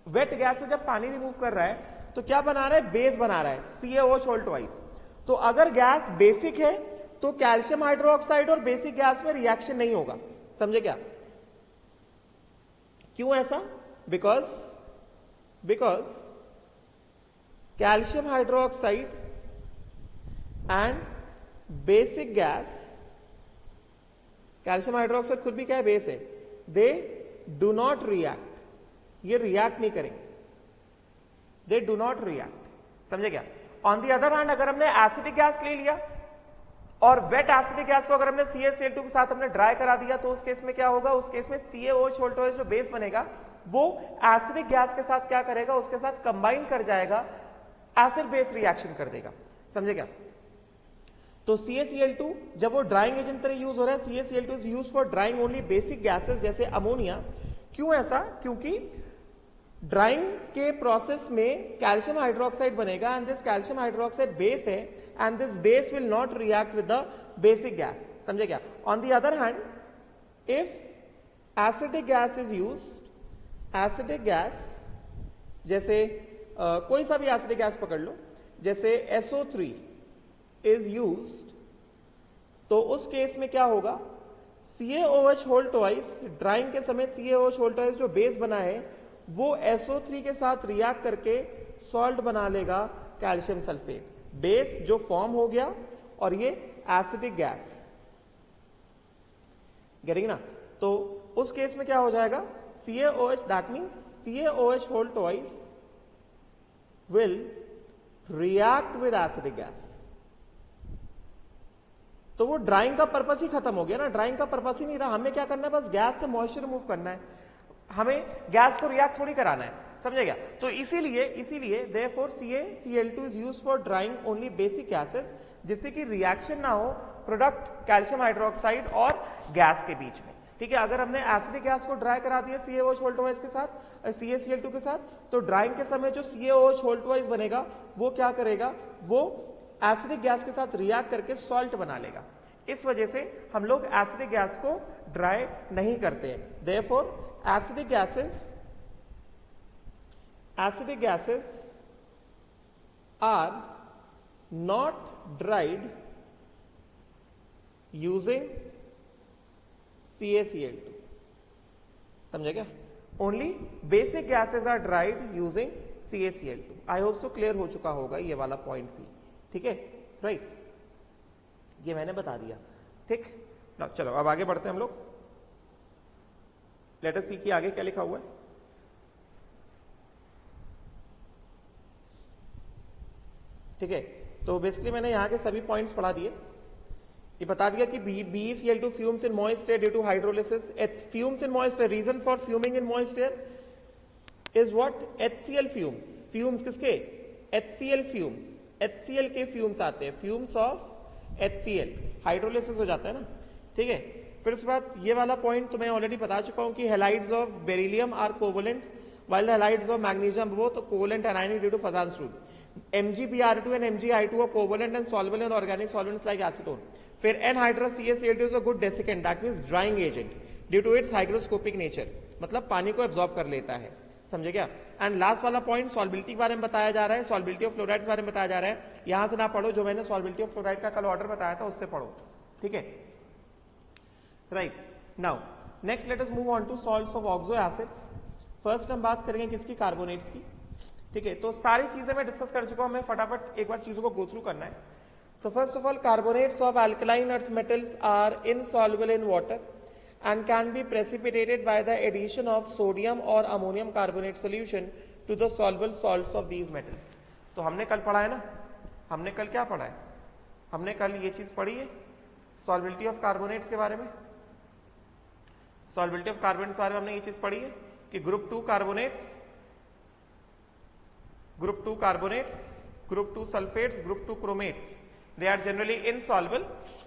वेट गैस से जब पानी रिमूव कर रहा है तो क्या बना रहा है? बेस बना रहा है, CaOH होल ट्वाइस। तो अगर गैस बेसिक है तो कैल्शियम हाइड्रोक्साइड और बेसिक गैस में रिएक्शन नहीं होगा, समझे क्या? क्यों ऐसा? Because calcium hydroxide and basic gas, calcium hydroxide खुद भी क्या है? बेस है। दे डू नॉट रिएक्ट, ये रिएक्ट नहीं करेंगे, दे डू नॉट रिएक्ट, समझे क्या? ऑन दी अदर हैंड अगर हमने एसिडिक गैस ले लिया और वेट एसिडिक गैस को अगर हमने CaCl2 के साथ हमने ड्राई करा दिया, तो उस केस में क्या होगा? उस केस में CaOH होल ट्वाइस जो बेस बनेगा वो एसिडिक गैस के साथ क्या करेगा? उसके साथ कंबाइन कर जाएगा, एसिड बेस रिएक्शन कर देगा, समझे क्या? तो CaCl2 जब वो ड्राइंग एजेंट तरह यूज हो रहा है, CaCl2 is use for drying only basic gases जैसे अमोनिया। क्यों ऐसा? क्योंकि ड्राइंग के प्रोसेस में कैल्शियम हाइड्रोक्साइड बनेगा and this calcium hydroxide base है and this base will not react with the basic gas, समझे क्या? On the other hand if acidic gas is used, acidic gas जैसे कोई सा भी एसिडिक गैस पकड़ लो, जैसे SO3 इज यूज्ड, तो उस केस में क्या होगा? CaOH होल ट्वाइस ड्राइंग के समय CaOH होल ट्वाइस जो बेस बना है वो SO3 के साथ रिएक्ट करके सॉल्ट बना लेगा कैल्शियम सल्फेट, बेस जो फॉर्म हो गया और ये एसिडिक गैस, गेटिंग ना? तो उस केस में क्या हो जाएगा? CaOH, that means CaOH whole twice will react with acidic gas. तो वो ड्राइंग का पर्पस ही खत्म हो गया ना, ड्राइंग का पर्पस ही नहीं रहा। हमें क्या करना है? बस गैस से मॉइस्चर रिमूव करना है, हमें गैस को रिएक्ट थोड़ी कराना है, समझे क्या? तो इसीलिए therefore CaCl2 is used for drying only basic gases, जिससे कि रिएक्शन ना हो प्रोडक्ट कैल्शियम हाइड्रोक्साइड और गैस के बीच में, ठीक है? अगर हमने एसिडिक गैस को ड्राई करा दिया CaOH होल ट्वाइस के साथ, CaCl2 के साथ, तो ड्राइंग के समय जो CaOH होल ट्वाइस बनेगा वो क्या करेगा? वो एसिडिक गैस के साथ रिएक्ट करके सॉल्ट बना लेगा। इस वजह से हम लोग एसिडिक गैस को ड्राई नहीं करते हैं। Therefore acidic gases are not dried using CaCl2, समझे क्या? Only basic gases are dried using CaCl2। I hope so clear हो चुका होगा ये वाला पॉइंट भी, ठीक है, राइट, ये मैंने बता दिया, ठीक ना। चलो अब आगे बढ़ते हैं हम लोग। लेट अस सी कि आगे क्या लिखा हुआ है। ठीक है, तो बेसिकली मैंने यहां के सभी पॉइंट्स पढ़ा दिए। ये बता दिया कि BeCl2 fumes in moist air due to hydrolysis. Fumes in moist air, reason for fuming in moist air is what? HCl fumes. Fumes किसके? HCl fumes. HCl के fumes आते हैं, fumes of HCl, हाइड्रोलिसिस हो जाता है ना, ठीक है। फिर उसके बाद ये वाला पॉइंट तो मैं ऑलरेडी बता चुका हूं कि halides of beryllium are covalent while the halides of magnesium both covalent and ionic due to Fazan's rule. MgBr2 and MgI2 are covalent and soluble in organic solvents like acetone. फिर N-hydrous CaCl2 is a good desiccant, that means drying agent due to its hygroscopic nature, मतलब पानी को एब्जॉर्ब कर लेता है, समझे क्या। एंड लास्ट वाला पॉइंट सॉल्बिलिटी के बारे में बताया जा रहा है, सॉल्बिलिटी ऑफ फ्लोराइड के बारे में बताया जा रहा है। यहां से ना पढ़ो, जो मैंने सॉल्बिलिटी ऑफ फ्लोराइड का कल ऑर्डर बताया था उससे पढ़ो, ठीक है, right. Now next let us move on to salts of oxo acids. First हम बात करेंगे किसकी? कार्बोनेट्स की, ठीक है। तो सारी चीजें मैं डिस्कस कर चुका हूं, मैं फटाफट एक बार चीजों को गो थ्रू करना है। तो first of all, carbonates of alkaline earth metals are insoluble in water and can be precipitated by the addition of sodium or ammonium carbonate solution to the soluble salts of these metals. तो हमने कल पढ़ा है ना, हमने कल क्या पढ़ा है? हमने कल ये चीज पढ़ी है सॉल्बिलिटी ऑफ कार्बोनेट्स के बारे में। सॉल्बिलिटी ऑफ कार्बोनेट्स के बारे में हमने ये चीज पढ़ी है कि group 2 carbonates, group 2 sulphates, group 2 chromates, they are generally insoluble.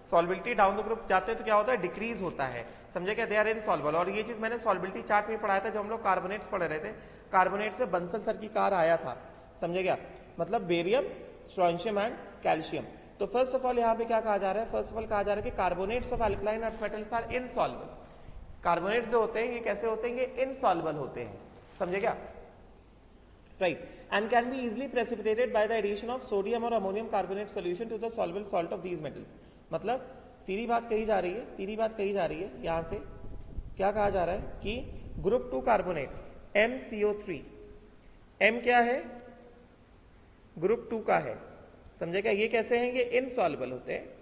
Solubility down the group जाते हैं तो क्या होता है? डिक्रीज होता है, समझे क्या? They are insoluble. और ये चीज मैंने सॉल्बिलिटी चार्ट में पढ़ाया था जब हम लोग कार्बोनेट्स पढ़ रहे थे। कार्बोनेट्स में बंसल सर की कार आया था, समझे क्या? मतलब बेरियम, स्ट्रोंशियम एंड कैल्शियम। तो फर्स्ट ऑफ ऑल यहाँ पे क्या कहा जा रहा है? फर्स्ट ऑफ ऑल कहा जा रहा है कि carbonates of alkaline earth metals are insoluble. Carbonates जो होते हैं ये कैसे होते हैं? ये इनसॉल्युबल होते हैं, समझे क्या? right, and can be easily precipitated by the addition of sodium or ammonium carbonate solution to the soluble salt of these metals. मतलब सीधी बात कही जा रही है, सीधी बात कही जा रही है, यहां से क्या कहा जा रहा है कि ग्रुप 2 कार्बोनेट्स MCO3, M क्या है? ग्रुप 2 का है, समझे क्या? ये कैसे हैं? ये इनसॉल्युबल होते हैं।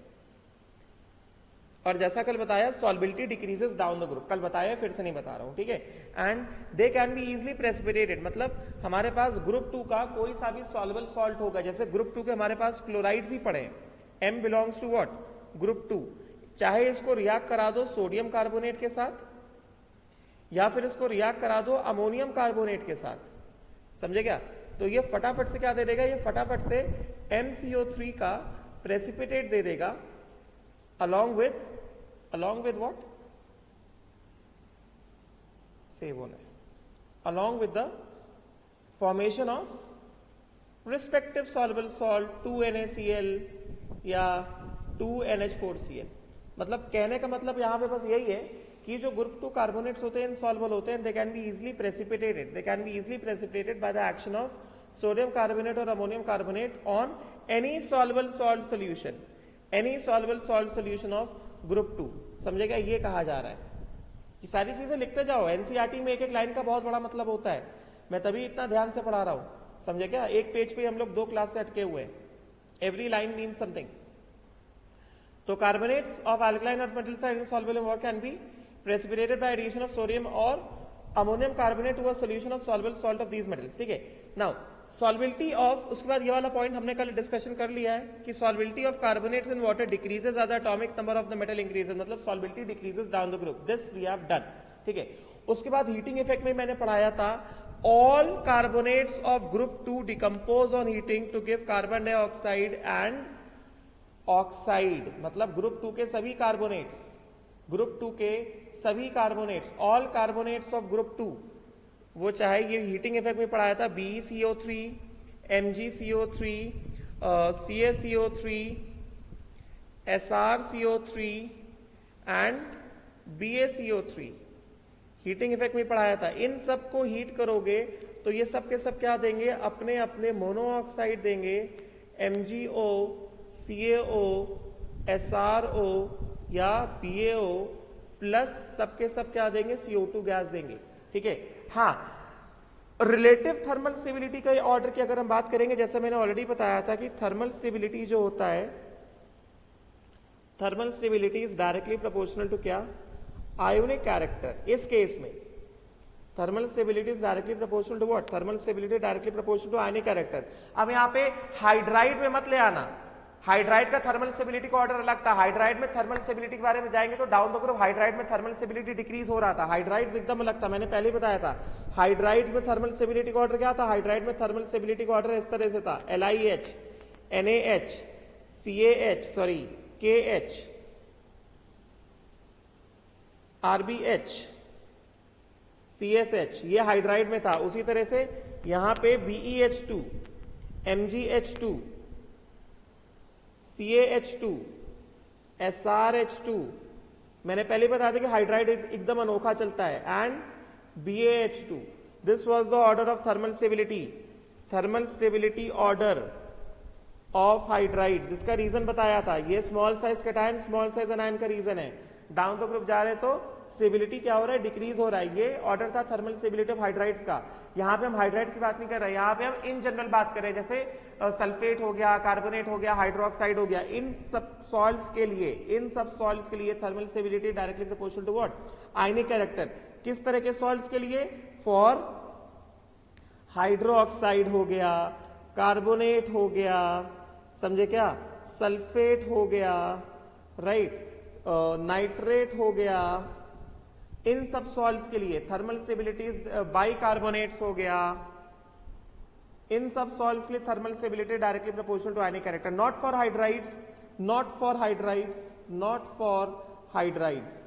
और जैसा कल बताया सॉल्बिलिटी डिक्रीजेस डाउन द ग्रुप, कल बताया फिर से नहीं बता रहा हूं, ठीक है। And they can be easily precipitated, मतलब हमारे पास ग्रुप 2 का कोई सा भी सॉल्युबल सॉल्ट होगा, जैसे ग्रुप 2 के हमारे पास क्लोराइड्स ही पड़े हैं। M belongs to what? Group 2। चाहे इसको रिएक्ट करा दो सोडियम कार्बोनेट के साथ या फिर इसको रिएक्ट करा दो अमोनियम कार्बोनेट के साथ, समझे क्या? तो ये फटाफट से क्या दे देगा? ये फटाफट से MCO3 का प्रेसिपिटेट दे देगा along with what? Save होना है, along with the formation of respective soluble salt 2NaCl या 2NH4Cl। मतलब कहने का मतलब यहां पे बस यही है कि जो ग्रुप 2 कार्बोनेट्स होते हैं इनसॉल्युबल होते हैं, they can be easily precipitated by the action of sodium carbonate or ammonium carbonate on any soluble salt solution of group 2, समझेगा? ये कहा जा रहा है कि सारी चीजें लिखते जाओ। एनसीईआरटी में एक एक लाइन का बहुत बड़ा मतलब होता है, मैं तभी इतना ध्यान से पढ़ा रहा हूं, समझे क्या? एक पेज पे हम लोग 2 क्लास से अटके हुए हैं, एवरी लाइन मीन्स समथिंग। तो carbonates of alkaline earth metals are insoluble in water, can be precipitated by addition of sodium और ammonium carbonate to a solution of soluble salt of these metals, ठीक है। नाउ सॉल्बिलिटी ऑफ, उसके बाद ये वाला पॉइंट हमने कल डिस्कशन कर लिया है कि solubility of carbonates in water decreases as the atomic number of the metal increases, मतलब solubility decreases down the group, this we have done, ठीक है। उसके बाद हीटिंग इफेक्ट में मैंने पढ़ाया था all carbonates of group 2 decompose on heating to give carbon dioxide and oxide, मतलब ग्रुप 2 के सभी कार्बोनेट्स, ग्रुप 2 के सभी carbonates, all carbonates of group 2, वो चाहे ये हीटिंग इफेक्ट में पढ़ाया था BeCO3, MgCO3, CaCO3, SrCO3 and BaCO3, heating effect में पढ़ाया था। इन सब को हीट करोगे तो ये सब के सब क्या देंगे? अपने अपने मोनोऑक्साइड देंगे, MgO, CaO, SrO या BaO प्लस सबके सब क्या देंगे? CO2 गैस देंगे, ठीक है। हाँ, रिलेटिव थर्मल स्टेबिलिटी का ऑर्डर की अगर हम बात करेंगे, जैसे मैंने ऑलरेडी बताया था कि थर्मल स्टेबिलिटी जो होता है, thermal stability is directly proportional to क्या, आयोनिक कैरेक्टर। इस केस में thermal stability is directly proportional to what, thermal stability directly proportional to ionic character. अब यहाँ पे हाइड्राइड में मत ले आना, हाइड्राइड का थर्मल स्टेबिलिटी का ऑर्डर अलग था। हाइड्राइड में थर्मल स्टेबिलिटी के बारे में जाएंगे तो डाउन द ग्रुप हाइड्राइड में थर्मल स्टेबिलिटी डिक्रीज हो रहा था, हाइड्राइड्स एकदम अलग था, मैंने पहले बताया था। हाइड्राइड्स में थर्मल स्टेबिलिटी का ऑर्डर क्या था, हाइड्राइड में थर्मल स्टेबिलिटी का ऑर्डर इस तरह से था, LiH, NaH, CaH, sorry KH, RbH, CSH, ये हाइड्राइड में था। उसी तरह से यहां पे BeH2, MgH2, CaH2, SrH2, मैंने पहले बताया था कि हाइड्राइड एकदम अनोखा चलता है, and BaH2। This was the order of thermal stability, thermal stability order of hydride, जिसका रीजन बताया था। ये small size cation, small size anion का रीजन है। डाउन द ग्रुप जा रहे तो स्टेबिलिटी क्या हो रहा है, डिक्रीज हो रहा है। ये ऑर्डर था थर्मल स्टेबिलिटी ऑफ हाइड्राइड्स का। यहाँ पे हम हाइड्राइड्स की बात नहीं कर रहे, यहाँ पे हम इन जनरल बात कर रहे हैं, जैसे सल्फेट हो गया, कार्बोनेट हो गया, हाइड्रोक्साइड हो गया, इन सब सॉल्ट्स के लिए, इन सब सॉल्ट्स के लिए thermal stability directly proportional to what, ionic character. किस तरह के सॉल्ट्स के लिए, फॉर हाइड्रोक्साइड हो गया, कार्बोनेट हो गया, समझे क्या, सल्फेट हो गया, राइट, नाइट्रेट हो गया, इन सब सॉल्ट्स के लिए थर्मल स्टेबिलिटी, बाइकार्बोनेट्स हो गया, इन सब सॉल्ट्स के लिए thermal stability directly proportional to ionic character. Not for hydrides, not for hydrides, not for hydrides.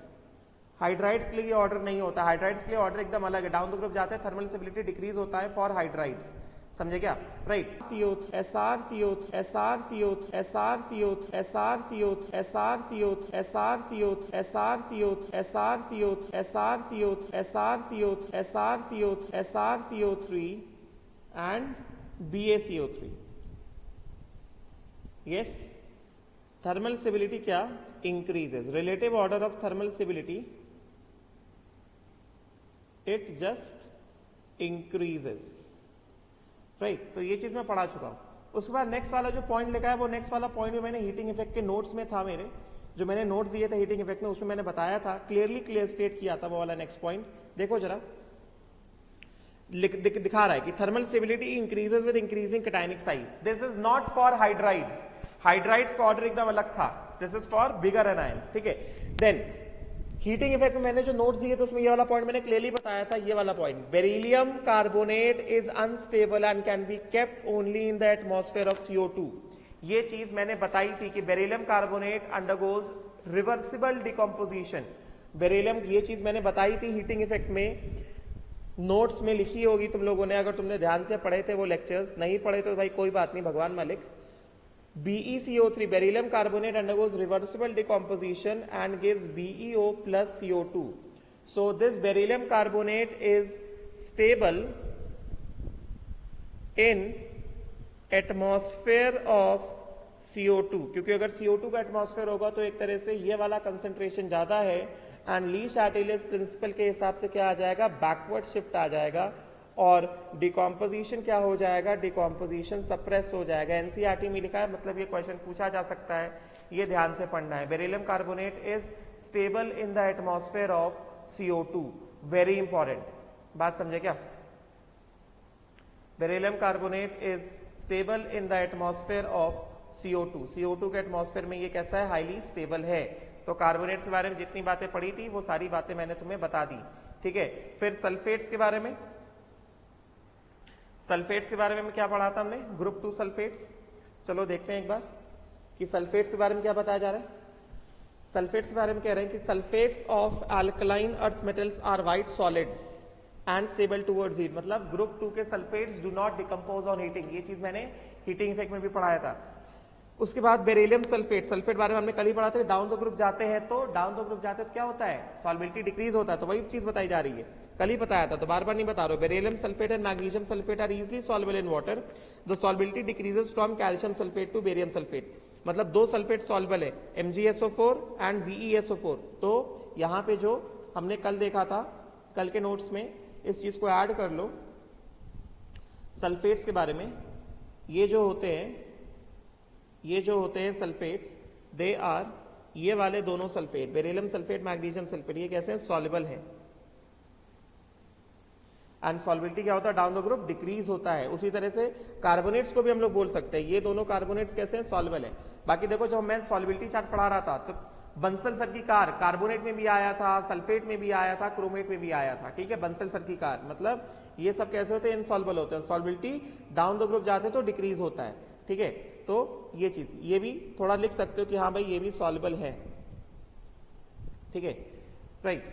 Hydrides के लिए ये ऑर्डर नहीं होता, हाइड्राइड्स के लिए ऑर्डर एकदम अलग है। डाउन द ग्रुप जाते हैं थर्मल स्टेबिलिटी डिक्रीज होता है फॉर हाइड्राइड्स, समझे क्या, right. CO3, SrCO3, SrCO3, SrCO3, SrCO3, SrCO3, SrCO3, SrCO3, SrCO3, SrCO3, SrCO3, SrCO3, SrCO3 and BaCO3। yes, thermal stability क्या, increases, relative order of thermal stability it just increases, right. तो ये चीज मैं पढ़ा चुका हूं। उसके बाद नेक्स्ट वाला जो पॉइंट लिखा है, वो नेक्स्ट वाला पॉइंट भी मैंने हीटिंग इफेक्ट के नोट्स में था, मेरे जो मैंने नोट्स दिए थे हीटिंग इफेक्ट में, उसमें मैंने बताया था, क्लियर स्टेट किया था वो वाला नेक्स्ट पॉइंट। देखो जरा, दिखा रहा है कि thermal stability increases with increasing cationic size. This is not for hydrides, hydrides का ऑर्डर एकदम अलग था, this is for bigger anions, ठीक है। देन हीटिंग इफेक्ट में मैंने जो नोट्स दिए थे उसमें ये वाला पॉइंट मैंने क्लियरली बताया था, ये वाला point, beryllium carbonate is unstable and can be kept only in the atmosphere of CO2। ये चीज मैंने बताई थी कि beryllium carbonate undergoes reversible decomposition. Beryllium, ये चीज मैंने बताई थी हीटिंग इफेक्ट में, नोट्स में लिखी होगी तुम लोगों ने, अगर तुमने ध्यान से पढ़े थे वो लेक्चर्स, नहीं पढ़े तो भाई कोई बात नहीं, भगवान मालिक। BeCO3, beryllium carbonate undergoes reversible decomposition and gives BeO plus CO2. So this beryllium carbonate is stable in atmosphere of CO2, क्योंकि अगर CO2 का एटमॉस्फेयर होगा तो एक तरह से ये वाला कंसेंट्रेशन ज्यादा है, एंड ली शार्टेलियस प्रिंसिपल के हिसाब से क्या आ जाएगा, बैकवर्ड शिफ्ट आ जाएगा, और डिकॉम्पोजिशन क्या हो जाएगा, डिकॉम्पोजिशन सप्रेस हो जाएगा। एनसीईआरटी में लिखा है, मतलब ये क्वेश्चन पूछा जा सकता है, ये ध्यान से पढ़ना है। Beryllium carbonate is stable in the atmosphere of CO2, very important बात, समझे क्या। Beryllium carbonate is stable in the atmosphere of CO2, CO2 के एटमॉस्फेयर में ये कैसा है, हाईली स्टेबल है। तो कार्बोनेट्स के बारे में जितनी बातें पढ़ी थी वो सारी बातें मैंने तुम्हें बता दी, ठीक है। फिर सल्फेट्स के बारे में, सल्फेट्स के बारे में क्या पढ़ा था हमने, ग्रुप 2 सल्फेट्स। चलो देखते हैं एक बार कि सल्फेट्स के बारे में क्या बताया जा रहा है। सल्फेट्स के बारे में कह रहे हैं कि sulphates of alkaline earth metals are white solids and stable towards heat, मतलब ग्रुप 2 के sulphates do not decompose on heating, ये चीज मैंने हीटिंग इफेक्ट में भी पढ़ाया था। उसके बाद बेरिलियम सल्फेट, सल्फेट बारे में हमने कल ही पढ़ा था, डाउन द ग्रुप जाते हैं तो क्या होता है, सॉल्बिलिटी डिक्रीज होता है, तो वही चीज बताई जा रही है, कल ही बताया था, तो बार बार नहीं बता रहा हूं। Beryllium sulphate and magnesium sulphate are easily soluble in water, the solubility decreases from calcium sulphate to barium sulphate, मतलब दो सल्फेट सॉल्युबल है, MgSO4 एंड BeSO4। तो यहाँ पे जो हमने कल देखा था, कल के नोट्स में, इस चीज को ऐड कर लो सल्फेट्स के बारे में। ये जो होते हैं सल्फेट्स, दे आर, ये वाले दोनों sulphate, beryllium sulphate, magnesium sulphate, ये कैसे हैं? सॉल्युबल है। एंड सॉल्बिलिटी क्या होता है? डाउन द ग्रुप डिक्रीज होता है। उसी तरह से कार्बोनेट्स को भी हम लोग बोल सकते हैं, ये दोनों कार्बोनेट्स कैसे हैं? सॉल्युबल है। बाकी देखो जब मैं सॉल्बिलिटी चार्ट पढ़ा रहा था तो बंसल सर की कार कार्बोनेट में भी आया था, सल्फेट में भी आया था, क्रोमेट में भी आया था, ठीक है, बंसल सर की कार, मतलब ये सब कैसे होते हैं? इनसॉल्युबल होते हैं। सॉल्बिलिटी डाउन द ग्रुप जाते हैं तो डिक्रीज होता है, ठीक है। तो ये चीज, ये भी थोड़ा लिख सकते हो कि हाँ भाई ये भी सॉल्युबल है, ठीक है, राइट।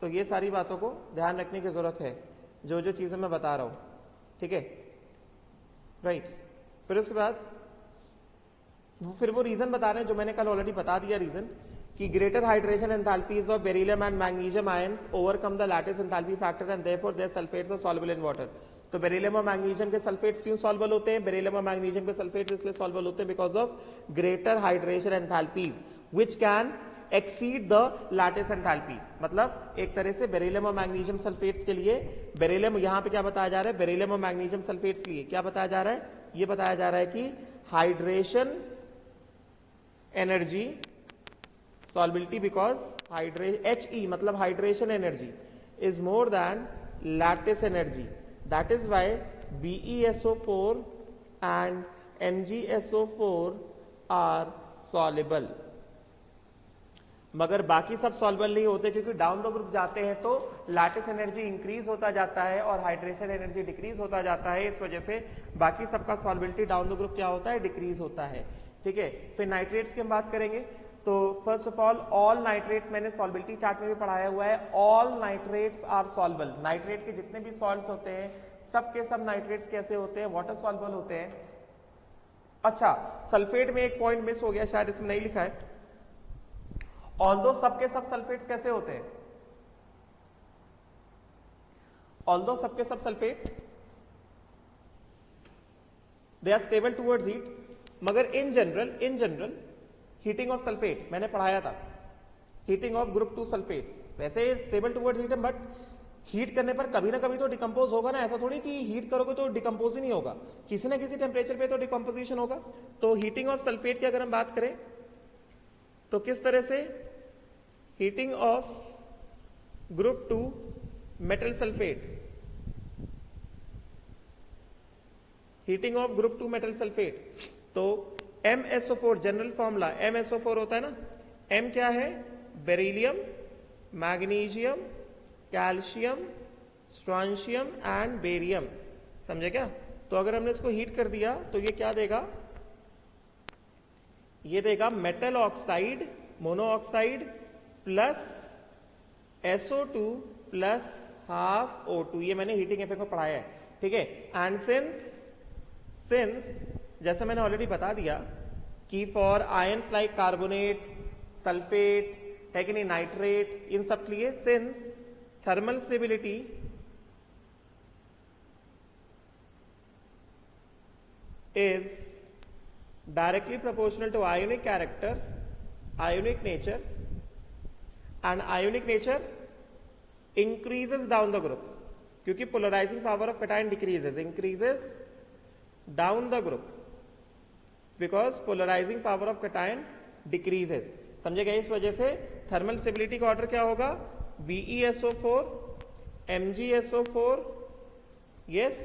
तो ये सारी बातों को ध्यान रखने की जरूरत है, जो जो चीजें मैं बता रहा हूं, ठीक है, राइट। फिर उसके बाद फिर वो रीजन बता रहे हैं जो मैंने कल ऑलरेडी बता दिया रीजन, कि greater hydration enthalpies of beryllium and magnesium ions overcome the lattice enthalpy factor and therefore their sulphates are soluble in water. तो बेरिलियम और मैग्नीशियम के सल्फेट्स क्यों सॉल्युबल होते हैं? बेरिलियम और मैग्नीशियम के सल्फेट्स इसलिए सॉल्युबल होते हैं because of greater hydration enthalpies which can exceed the lattice enthalpy. मतलब एक तरह से बेरिलियम और मैग्नीशियम सल्फेट्स के लिए, बेरिलियम यहां पे क्या बताया जा रहा है? बेरिलियम और मैग्नीशियम सल्फेट्स के लिए क्या बताया जा रहा है? ये बताया जा रहा है कि hydration energy solubility because He मतलब hydration energy is more than lattice energy. That is why BeSO4 and MgSO4 are soluble. मगर बाकी सब सॉल्युबल नहीं होते क्योंकि डाउन द ग्रुप जाते हैं तो लैटिस एनर्जी इंक्रीज होता जाता है और हाइड्रेशन एनर्जी डिक्रीज होता जाता है। इस वजह से बाकी सबका सॉल्युबिलिटी डाउन द ग्रुप क्या होता है? डिक्रीज होता है, ठीक है। फिर नाइट्रेट्स की हम बात करेंगे। तो फर्स्ट ऑफ ऑल नाइट्रेट्स मैंने सॉल्बिलिटी चार्ट में भी पढ़ाया हुआ है, all nitrates are soluble. Nitrate के जितने भी सॉल्ट्स होते हैं सब के सब नाइट्रेट्स कैसे होते हैं? वाटर सॉल्युबल होते हैं। अच्छा, सल्फेट में एक पॉइंट मिस हो गया, शायद इसमें नहीं लिखा है। ऑल्दो सब के सब सल्फेट्स कैसे होते हैं? ऑल्दो सब के सब sulphates they are stable towards heat, मगर in general heating of sulphate मैंने पढ़ाया था, हीटिंग ऑफ ग्रुप 2 सल्फेट्स वैसे स्टेबल टुवर्ड्स हीट है, बट हीट करने पर कभी ना कभी तो डिकम्पोज होगा ना। ऐसा थोड़ी कि हीट करोगे तो डिकम्पोज ही नहीं होगा, किसी ना किसी टेम्परेचर पे तो डिकम्पोजिशन होगा। तो हीटिंग ऑफ सल्फेट की अगर हम बात करें तो किस तरह से heating of group 2 metal sulphate, heating of group 2 metal sulphate, तो MSO4 जनरल फॉर्मूला MSO4 होता है ना। M क्या है? Beryllium, magnesium, calcium, strontium and barium, समझे क्या? तो अगर हमने इसको हीट कर दिया तो ये क्या देगा? ये देगा metal oxide, mono oxide plus SO2 plus half O2। ये मैंने हीटिंग इफेक्ट में पढ़ाया है, ठीक है। एंड सिंस जैसे मैंने ऑलरेडी बता दिया कि for ions like carbonate, sulphate है कि नहीं, नाइट्रेट, इन सब के लिए since thermal stability is directly proportional to ionic character, ionic nature, and ionic nature increases down the group क्योंकि polarizing power of cation increases down the group because polarizing power of cation decreases। समझेगा? इस वजह से थर्मल स्टेबिलिटी का ऑर्डर क्या होगा? BeSO4, MgSO4, yes,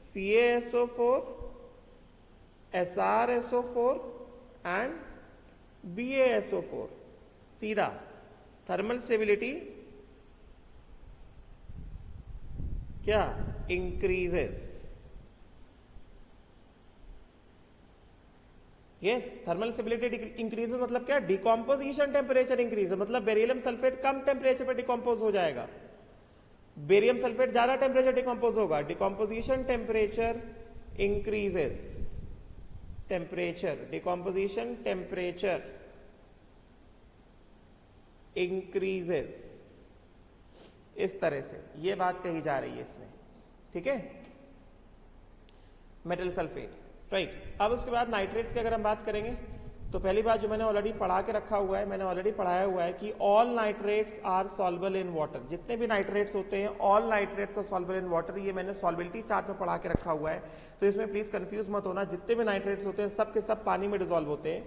CaSO4, SrSO4 and BaSO4। सीधा थर्मल स्टेबिलिटी क्या? Increases. Yes, thermal stability increases मतलब क्या? डिकम्पोजिशन टेम्परेचर इंक्रीज, मतलब बेरिलियम सल्फेट कम टेम्परेचर पर डिकम्पोज हो जाएगा, बेरियम सल्फेट ज्यादा टेम्परेचर डिकम्पोज होगा। Decomposition temperature increases, temperature decomposition temperature increases, इस तरह से ये बात कही जा रही है इसमें, ठीक है। Metal sulphate, right. अब उसके बाद नाइट्रेट्स की अगर हम बात करेंगे तो पहली बात जो मैंने ऑलरेडी पढ़ा के रखा हुआ है, मैंने ऑलरेडी पढ़ाया हुआ है कि all nitrates are soluble in water. जितने भी नाइट्रेट्स होते हैं all nitrates are soluble in water, ये मैंने सॉल्युबिलिटी चार्ट में पढ़ा के रखा हुआ है, तो इसमें प्लीज कंफ्यूज मत होना। जितने भी नाइट्रेट्स होते हैं सब के सब पानी में डिसॉल्व होते हैं।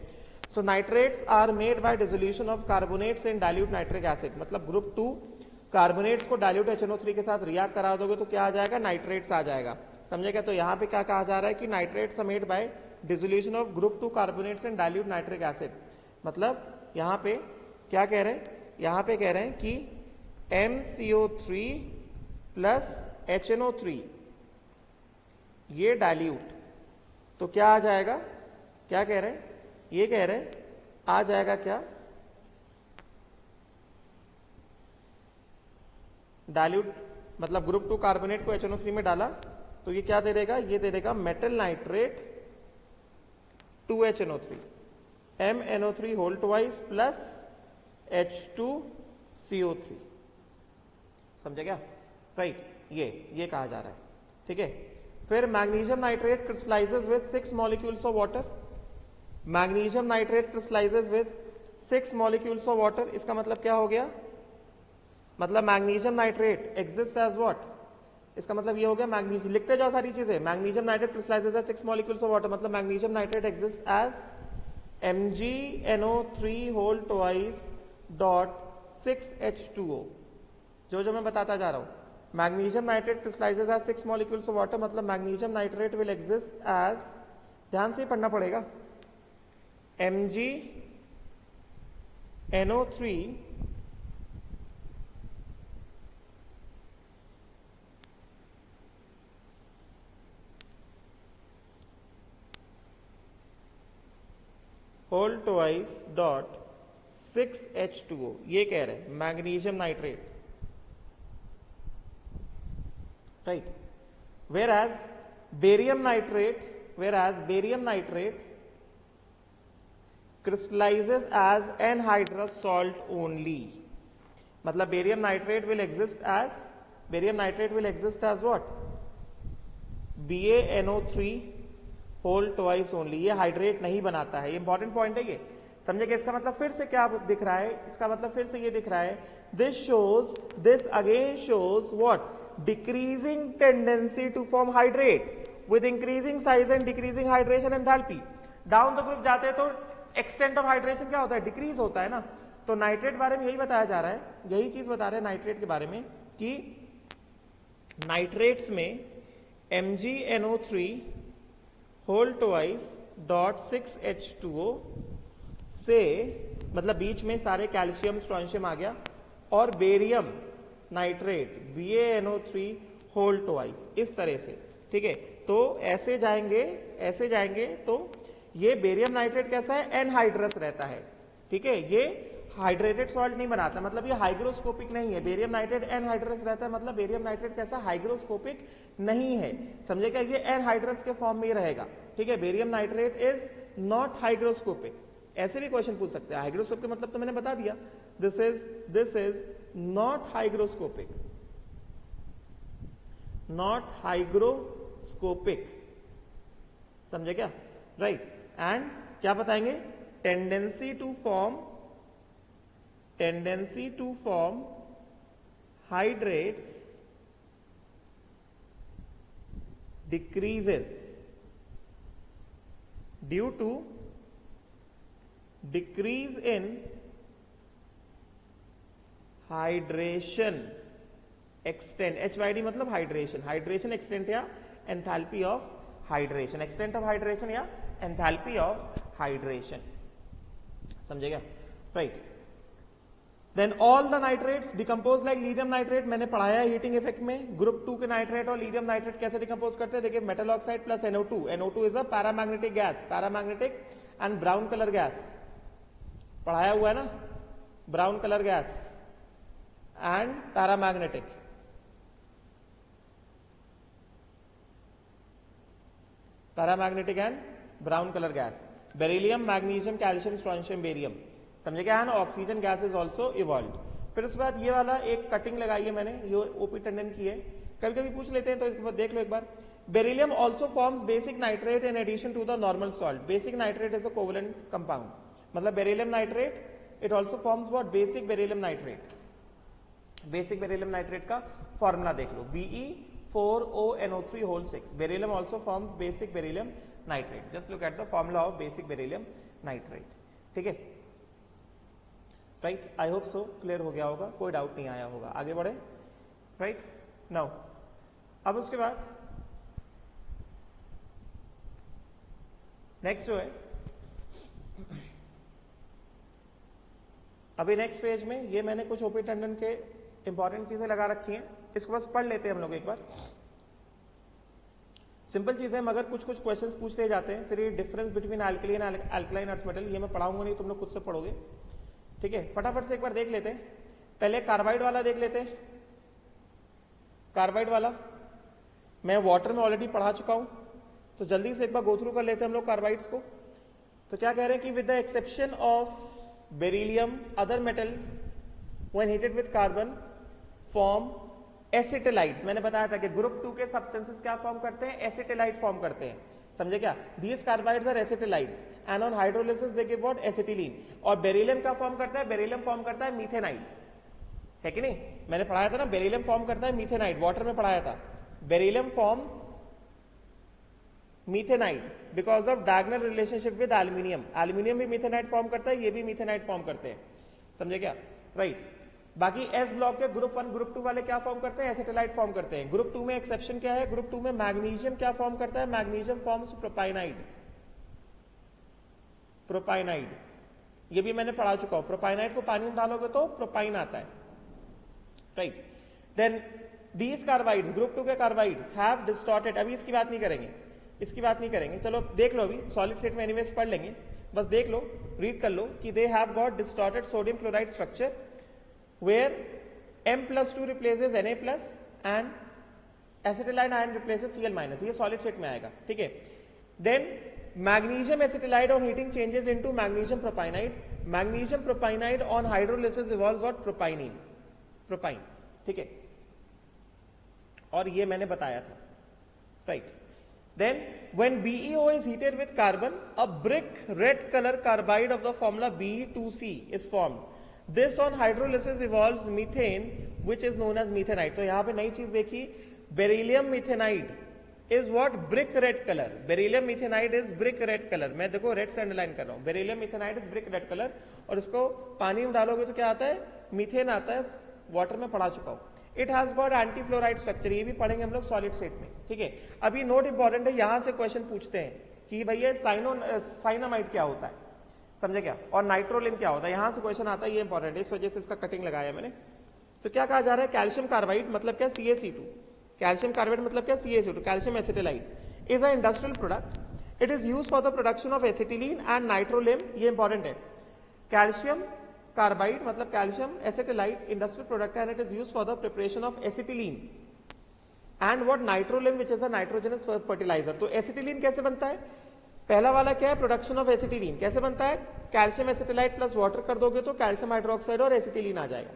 So nitrates are made by dissolution of carbonates in dilute nitric acid. मतलब ग्रुप 2 कार्बोनेट्स को डाइल्यूट HNO3 के साथ रिएक्ट करा दोगे तो क्या आ जाएगा, नाइट्रेट्स आ जाएगा। समझेगा? तो यहाँ पे क्या कहा जा रहा है कि nitrates are made by dissolution of group 2 carbonates in dilute nitric acid. मतलब यहाँ पे क्या कह रहे हैं, यहाँ पे कह रहे हैं कि MCO3 प्लस HNO3 ये डाइल्यूट, तो क्या आ जाएगा, क्या कह रहे हैं, ये कह रहे हैं आ जाएगा क्या, डाइल्यूट। मतलब ग्रुप 2 कार्बोनेट को HNO3 में डाला तो ये क्या दे देगा, ये दे देगा metal nitrate 2HNO3 MNO3 whole twice plus H2CO3। समझे क्या? राइट, ये कहा जा रहा है। ठीक है, फिर magnesium nitrate crystallizes with 6 molecules of water. Magnesium nitrate crystallizes with 6 molecules of water. इसका मतलब क्या हो गया, मतलब magnesium nitrate exist as what, इसका मतलब ये हो गया मैग्नीशियम, लिखते जाओ सारी चीजें। Magnesium nitrate crystallises as 6 molecules of water, मतलब magnesium nitrate exist as MgNO3 whole twice dot 6H2O। जो मैं बताता जा रहा हूं, magnesium nitrate crystallises as 6 molecules of water, मतलब magnesium nitrate will exist as, ध्यान से पढ़ना पड़ेगा, MgNO3 whole twice dot 6H2O। ये कह रहे हैं magnesium nitrate, right. Where as barium nitrate crystallizes as anhydrous salt only। मतलब barium nitrate will exist as what, BaNO3 whole twice only. ये हाइड्रेट नहीं बनाता है, ये इंपॉर्टेंट पॉइंट है ये, समझेगा? इसका मतलब फिर से क्या दिख रहा है, इसका मतलब फिर से ये दिख रहा है, this again shows what, decreasing tendency to form hydrate with increasing size and decreasing hydration enthalpy. Down the group जाते हैं तो एक्सटेंट ऑफ हाइड्रेशन क्या होता है, डिक्रीज होता है ना। तो नाइट्रेट बारे में यही बताया जा रहा है, यही चीज बता रहे हैं नाइट्रेट के बारे में कि नाइट्रेट्स में MgNO3 whole twice dot 6H2O से, मतलब बीच में सारे कैल्शियम स्ट्रॉन्शियम आ गया, और barium nitrate BaNO3 whole twice, इस तरह से। ठीक है, तो ऐसे जाएंगे तो ये बेरियम नाइट्रेट कैसा है, एनहाइड्रस रहता है। ठीक है, ये हाइड्रेटेड सॉल्ट नहीं बनाता, मतलब ये हाइग्रोस्कोपिक नहीं है। बेरियम नाइट्रेट एनहाइड्रस रहता है, मतलब बेरियम नाइट्रेट कैसा, हाइग्रोस्कोपिक नहीं है। समझेगा? ये एनहाइड्रस के फॉर्म में ही रहेगा। ठीक है, barium nitrate is not hygroscopic. ऐसे भी क्वेश्चन पूछ सकते हैं, हाइग्रोस्कोपिक मतलब तो मैंने बता दिया, दिस इज नॉट हाइग्रोस्कोपिक, समझे क्या? राइट। एंड क्या बताएंगे, tendency to form hydrates decreases due to decrease in hydration extent। HYD मतलब हाइड्रेशन एक्सटेंट या enthalpy of hydration, extent of hydration या एंथैल्पी ऑफ हाइड्रेशन। समझेगा? Right. Then all the nitrates decompose like lithium nitrate, मैंने पढ़ाया है हीटिंग इफेक्ट में। ग्रुप 2 के नाइट्रेट और लिथियम नाइट्रेट कैसे डिकम्पोज करते हैं, देखिए, metal oxide plus NO2 is a paramagnetic gas, paramagnetic and brown colour gas, पढ़ाया हुआ है ना, brown colour gas and paramagnetic. Paramagnetic and brown colour gas, beryllium, magnesium, calcium, strontium, barium. समझे क्या है ना, oxygen gas is also evolve. फिर उसके बाद ये वाला एक कटिंग लगाई है मैंने, ये ओपी टंडन की है, कभी कभी पूछ लेते हैं, तो इसके बाद देख लो एक बार। Beryllium also forms basic nitrate in addition to the normal salt. Basic nitrate is a covalent compound, मतलब beryllium nitrate it also forms what, basic beryllium nitrate. Basic beryllium nitrate का फॉर्मूला देख लो, Be4ONO3 whole 6। Beryllium also forms basic beryllium nitrate. Just look at the formula of basic beryllium nitrate, ठीक है, right. I hope so clear हो गया होगा, कोई डाउट नहीं आया होगा। आगे बढ़े, राइट नाउ। अब उसके बाद नेक्स्ट जो है, अभी नेक्स्ट पेज में ये मैंने कुछ ओपी टंडन के इंपॉर्टेंट चीजें लगा रखी हैं, इसको बस पढ़ लेते हैं हम लोग एक बार। सिंपल चीजें मगर कुछ कुछ क्वेश्चंस पूछ ले जाते हैं। फिर ये difference between alkali and alkaline earth metal, ये मैं पढ़ाऊंगा नहीं, तुम लोग खुद से पढ़ोगे, ठीक है। फटाफट से एक बार देख लेते हैं। पहले कार्बाइड वाला देख लेते हैं। कार्बाइड वाला मैं वाटर में ऑलरेडी पढ़ा चुका हूं, तो जल्दी से एक बार गो थ्रू कर लेते हैं हम लोग कार्बाइड्स को। तो क्या कह रहे हैं कि with the exception of beryllium other metals when heated with carbon form acetylides. मैंने बताया था कि ग्रुप 2 के सब्सटेंसेस क्या फॉर्म करते हैं, एसिटिलाइट फॉर्म करते हैं, समझे क्या। These carbides are acetylides and on hydrolysis they give what, acetylene. और बेरिलियम क्या फॉर्म करता है, बेरिलियम फॉर्म करता है मीथेनाइट, है कि नहीं। मैंने पढ़ाया था ना, बेरिलियम फॉर्म करता है मीथेनाइट, वाटर में पढ़ाया था। Beryllium forms methanide because of diagonal relationship with aluminium. Aluminium भी मीथेनाइट फॉर्म करता है, ये भी मीथेनाइट फॉर्म करते हैं, समझे क्या, राइट। बाकी एस ब्लॉक के ग्रुप 1 ग्रुप 2 वाले क्या फॉर्म करते हैं, एसिटिलाइट फॉर्म करते हैं। ग्रुप 2 में एक्सेप्शन क्या है, ग्रुप 2 में मैग्नीशियम क्या फॉर्म करता है, मैग्नीशियम फॉर्म्स प्रोपाइनाइड। प्रोपाइनाइड ये भी मैंने पढ़ा चुका हूं। प्रोपाइनाइड को पानी में डालोगे तो प्रोपाइन आता है, right. Then these carbides, group 2 के कार्बाइड्स हैव डिस्टॉर्टेड, अभी इसकी बात नहीं करेंगे, इसकी बात नहीं करेंगे, चलो देख लो, अभी सॉलिड स्टेट में एनीवेज पढ़ लेंगे, बस देख लो, रीड कर लो कि they have got distorted sodium chloride structure where M+2 replaces Na+ and acetylide ion replaces Cl-, ये सॉलिड स्टेट में आएगा, ठीक है। Then magnesium acetylide on heating changes into magnesium propynide. Magnesium propynide on hydrolysis evolves what, प्रोपाइनिन, प्रोपाइन, ठीक है। और ये मैंने बताया था, right. Then when BeO is heated with carbon, a brick red color carbide of the formula Be2C is formed. This on hydrolysis evolves methane which is known as methanite. तो यहाँ पे नई चीज देखी, beryllium methanide is what, brick red color. Beryllium methanide is brick red color. मैं देखो रेड से अंडरलाइन कर रहा हूँ, beryllium methanide is brick red color। और इसको पानी में डालोगे तो क्या आता है, मीथेन आता है, वाटर में पढ़ा चुका हूँ। It has got anti fluoride structure, ये भी पढ़ेंगे हम लोग सॉलिड स्टेट में, ठीक है। अभी नोट इंपॉर्टेंट है, यहां से क्वेश्चन पूछते हैं कि भैया साइनामाइड क्या होता है, समझे क्या, और नाइट्रोलिम क्या होता है, यहां से क्वेश्चन आता है, ये इंपॉर्टेंट है, इस वजह से इसका कटिंग लगाया मैंने। तो क्या कहा जा रहा है, कैल्शियम कार्बाइड मतलब क्या, CaC2। कैल्शियम कार्बाइड मतलब क्या, CaC2, calcium acetylide is a industrial product. It is use for the production of acetylene and nitrolim, ये इंपॉर्टेंट है। कैल्शियम कार्बाइड मतलब calcium acetylide industrial product and it is used for the preparation of acetylene and what, nitrolim which is a nitrogenous fertilizer. तो एसिटिलीन कैसे बनता है, पहला वाला क्या है, प्रोडक्शन ऑफ एसिटिलीन कैसे बनता है, कैल्शियम एसिटिलाइड प्लस वाटर कर दोगे तो कैल्शियम हाइड्रोक्साइड और एसिटिलीन आ जाएगा।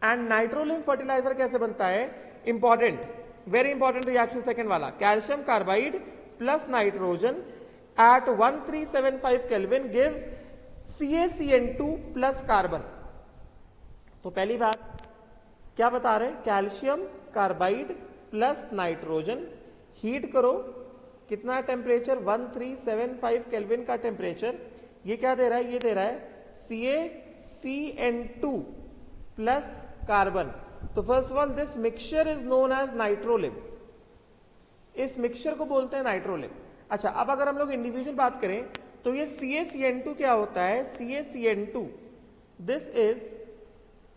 एंड नाइट्रोलिम फर्टिलाइजर कैसे बनता है, important, very important reaction second वाला, calcium carbide plus nitrogen at 1375 kelvin gives CaCN2 plus carbon. तो पहली बात क्या बता रहे हैं, calcium carbide plus nitrogen, heat करो, कितना टेम्परेचर, 1375 केल्विन का टेम्परेचर, ये क्या दे रहा है, ये दे रहा है CaCN2 प्लस कार्बन। तो first of all this mixture is known as nitrolim, इस मिक्सचर को बोलते हैं नाइट्रोलिम। अच्छा, अब अगर हम लोग इंडिविजुअल बात करें तो ये CaCN2 क्या होता है, CaCN2 this is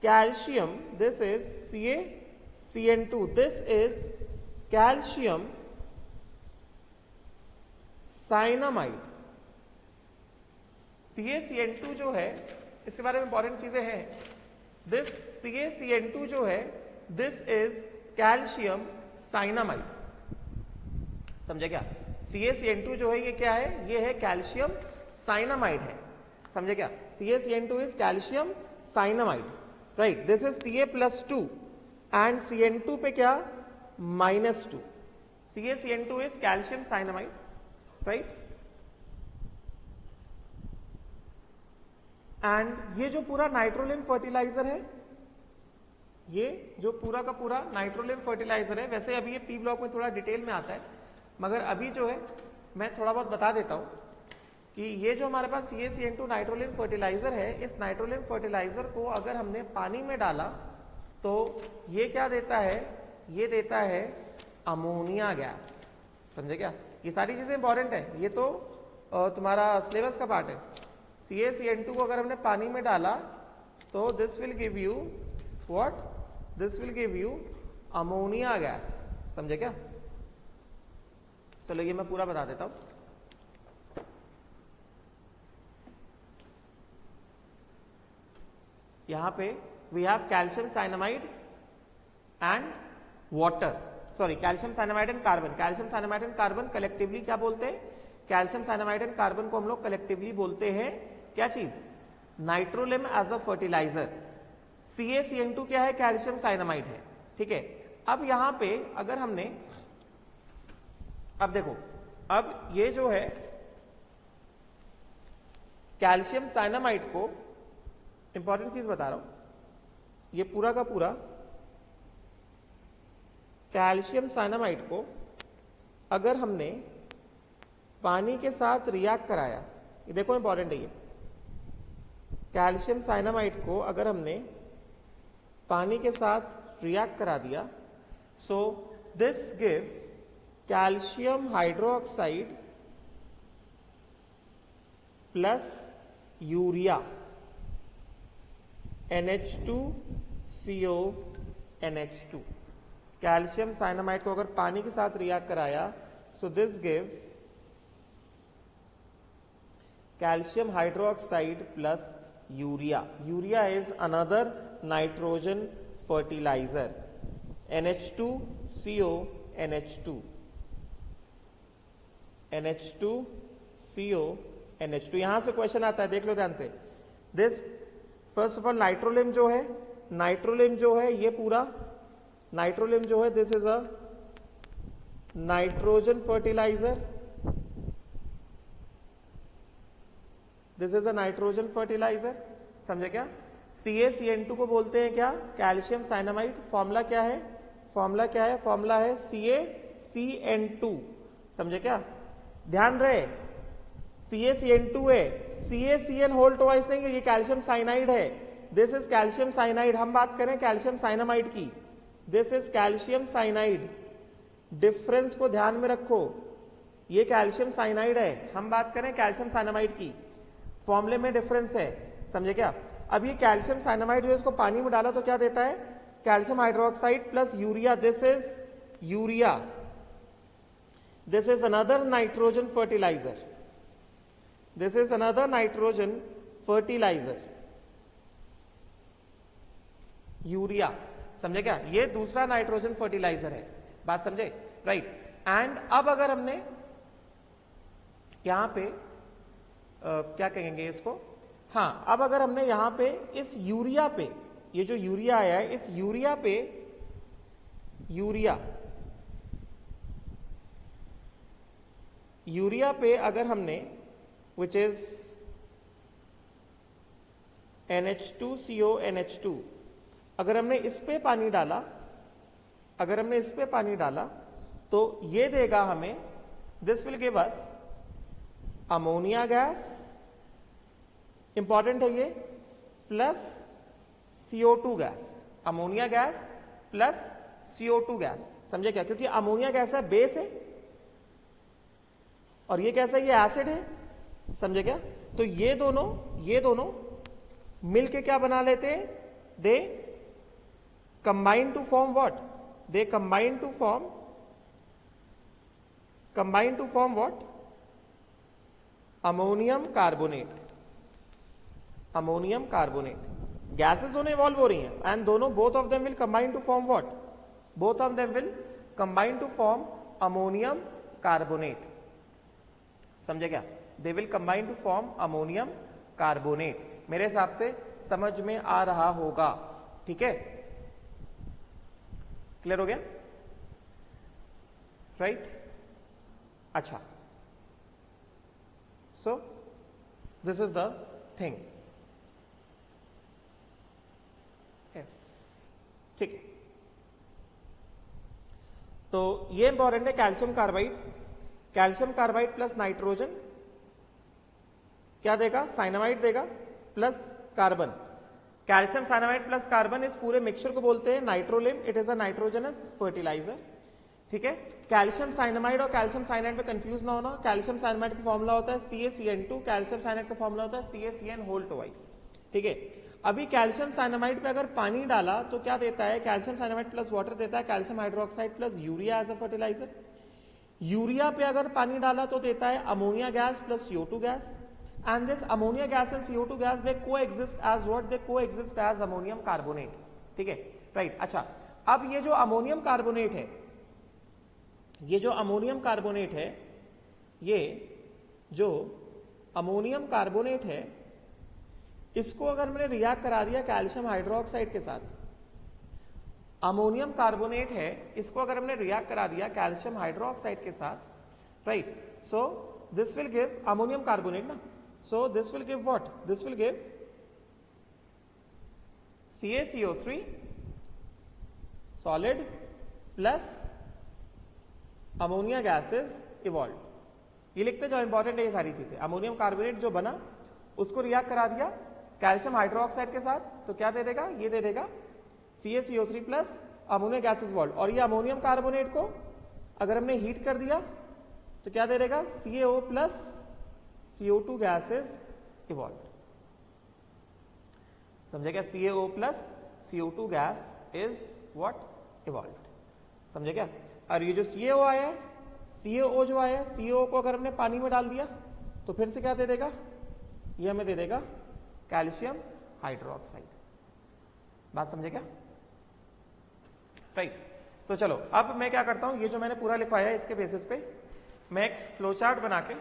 calcium, this is CaCN2, this is calcium cyanamide. CaCN2 जो है, इसके बारे में इंपॉर्टेंट चीजें हैं, दिस CaCN2 जो है दिस इज कैल्शियम साइनामाइड, समझे क्या। CaCN2 जो है ये क्या है, ये है कैल्शियम साइनामाइड है, समझे क्या। CaCN2 is calcium cyanamide, right. This is Ca+2 and CN2 पे क्या, -2. CaCN2 is calcium cyanamide, right? And ये जो पूरा नाइट्रोलिम फर्टिलाइजर है, ये जो पूरा का पूरा नाइट्रोलिम फर्टिलाइजर है, वैसे अभी ये पी ब्लॉक में थोड़ा डिटेल में आता है, मगर अभी जो है मैं थोड़ा बहुत बता देता हूं कि ये जो हमारे पास CaCN2 नाइट्रोलिम फर्टिलाइजर है, इस नाइट्रोलिम फर्टिलाइजर को अगर हमने पानी में डाला तो ये क्या देता है, ये देता है अमोनिया गैस। समझे क्या? ये सारी चीजें इंपॉर्टेंट है, ये तो तुम्हारा सिलेबस का पार्ट है। CaCN2 को अगर हमने पानी में डाला तो this will give you what, this will give you ammonia gas. समझे क्या? चलो ये मैं पूरा बता देता हूं। यहां पे we have calcium cyanamide and water, sorry calcium cyanamide and carbon. Calcium cyanamide and carbon collectively क्या बोलते हैं? कैल्शियम साइनामाइड एंड कार्बन को हम लोग कलेक्टिवली बोलते हैं क्या चीज? Nitrolim as a fertiliser. CaCN2 क्या है? कैल्शियम साइनामाइड है, ठीक है। अब यहां पे अगर हमने, अब देखो, अब ये जो है कैल्शियम साइनामाइड को, इंपॉर्टेंट चीज बता रहा हूं, ये पूरा का पूरा कैल्शियम साइनामाइड को अगर हमने पानी के साथ रिएक्ट कराया, ये देखो इंपॉर्टेंट है, ये कैल्शियम साइनामाइड को अगर हमने पानी के साथ रिएक्ट करा दिया, so this gives calcium hydroxide plus urea NH2CO NH2। Calcium cyanamide को अगर पानी के साथ रिएक्ट कराया, so this gives calcium hydroxide plus urea. Urea is another nitrogen fertilizer. NH2CO NH2 NH2CO NH2। यहां से क्वेश्चन आता है, देख लो ध्यान से। This first of all nitrolim जो है, नाइट्रोलिम जो है ये पूरा नाइट्रोलिम जो है, this is a nitrogen fertilizer, this is a nitrogen fertilizer. समझे क्या? CaCN2 को बोलते हैं क्या? Calcium cyanamide. फॉर्मूला क्या है? फॉर्मूला क्या है? फॉर्मूला है CaCN2। समझे क्या? ध्यान रहे, CaCN2 है, CaCN होल ट्वाइस नहीं है, ये कैल्शियम साइनाइड है। This is calcium cyanide. हम बात करें कैल्शियम साइनामाइड की, this is calcium cyanide. Difference को ध्यान में रखो, ये कैल्शियम साइनाइड है, हम बात करें कैल्शियम साइनामाइड की। फॉर्मूले में डिफरेंस है, समझे क्या? अब ये कैल्शियम साइनामाइड जो इसको पानी में डाला तो क्या देता है? Calcium hydroxide plus urea. This is urea, this is another nitrogen fertilizer, this is another nitrogen fertilizer, urea. समझे क्या? ये दूसरा नाइट्रोजन फर्टिलाइजर है, बात समझे? राइट। एंड अब अगर हमने यहां पे क्या कहेंगे इसको, हाँ, अब अगर हमने यहां पे इस यूरिया पे, ये जो यूरिया आया है, इस यूरिया पे, यूरिया पे अगर हमने, विच इज NH2CO NH2, अगर हमने इस पे पानी डाला, अगर हमने इस पे पानी डाला तो ये देगा हमें, this will give us ammonia gas, important है ये, plus CO2 gas. Ammonia gas plus CO2 gas. समझे क्या? क्योंकि अमोनिया गैस है, बेस है, और ये कैसा है? ये एसिड है। समझे क्या? तो ये दोनों मिलके क्या बना लेते हैं? They combine to form what? They combine to form what? Ammonium carbonate. Ammonium carbonate. Gases दोनों इवॉल्व हो रही हैं, एंड दोनों, both of them will combine to form what? Both of them will combine to form ammonium carbonate. समझे क्या? They will combine to form ammonium carbonate. मेरे हिसाब से समझ में आ रहा होगा, ठीक है? क्लियर हो गया? राइट। अच्छा, so this is the thing, ठीक है। तो ये इंपॉर्टेंट है, calcium carbide, calcium carbide plus nitrogen क्या देगा, साइनामाइड देगा plus carbon. Calcium cyanamide plus carbon इस पूरे मिक्सचर को बोलते हैं nitrolim, it is a nitrogenous fertilizer, ठीक है। कैल्शियम साइनामाइड और कैल्शियम साइनाइड में कंफ्यूज ना होना, कैल्शियम साइनामाइड का फॉर्मूला होता है CaCN2, कैल्शियम साइनाइड का फॉर्मूला होता है CaCN होल ट्वाइस, ठीक है। अभी कैल्शियम साइनामाइड पे अगर पानी डाला तो क्या देता है, कैल्शियम साइनामाइड प्लस वाटर देता है calcium hydroxide plus urea as a fertilizer. Urea पे अगर पानी डाला तो देता है ammonia gas plus CO2 gas, and this ammonia gas and CO2 gas they coexist as what, they coexist as ammonium carbonate, ठीक है, राइट। अच्छा, अब ये जो अमोनियम कार्बोनेट है, ये जो अमोनियम कार्बोनेट है, ये जो अमोनियम कार्बोनेट है, इसको अगर मैंने रिएक्ट करा दिया कैल्शियम हाइड्रोक्साइड के साथ, अमोनियम कार्बोनेट है, इसको अगर हमने रिएक्ट करा दिया कैल्शियम हाइड्रोक्साइड के साथ, right, so this will give ammonium carbonate ना, so this will give what, this will give CaCO3 solid plus ammonia gases evolve. ये लिखते जाओ, इंपॉर्टेंट है ये सारी चीजें। अमोनियम कार्बोनेट जो बना उसको रिएक्ट करा दिया कैल्शियम हाइड्रोक्साइड के साथ, तो क्या दे देगा, ये दे देगा CaCO3 plus ammonia gases evolve. और ये अमोनियम कार्बोनेट को अगर हमने हीट कर दिया तो क्या दे देगा, CaO plus CO2 gases evolve. समझे क्या, CaO plus CO2 gas is what, evolve, समझे क्या। और ये जो CaO आया है, CaO जो आया है, CaO को अगर हमने पानी में डाल दिया तो फिर से क्या दे देगा, ये हमें दे देगा कैल्शियम हाइड्रोक्साइड। बात समझे क्या, राइट। तो चलो अब मैं क्या करता हूं, ये जो मैंने पूरा लिखवाया है इसके बेसिस पे मैं एक फ्लो चार्ट बना के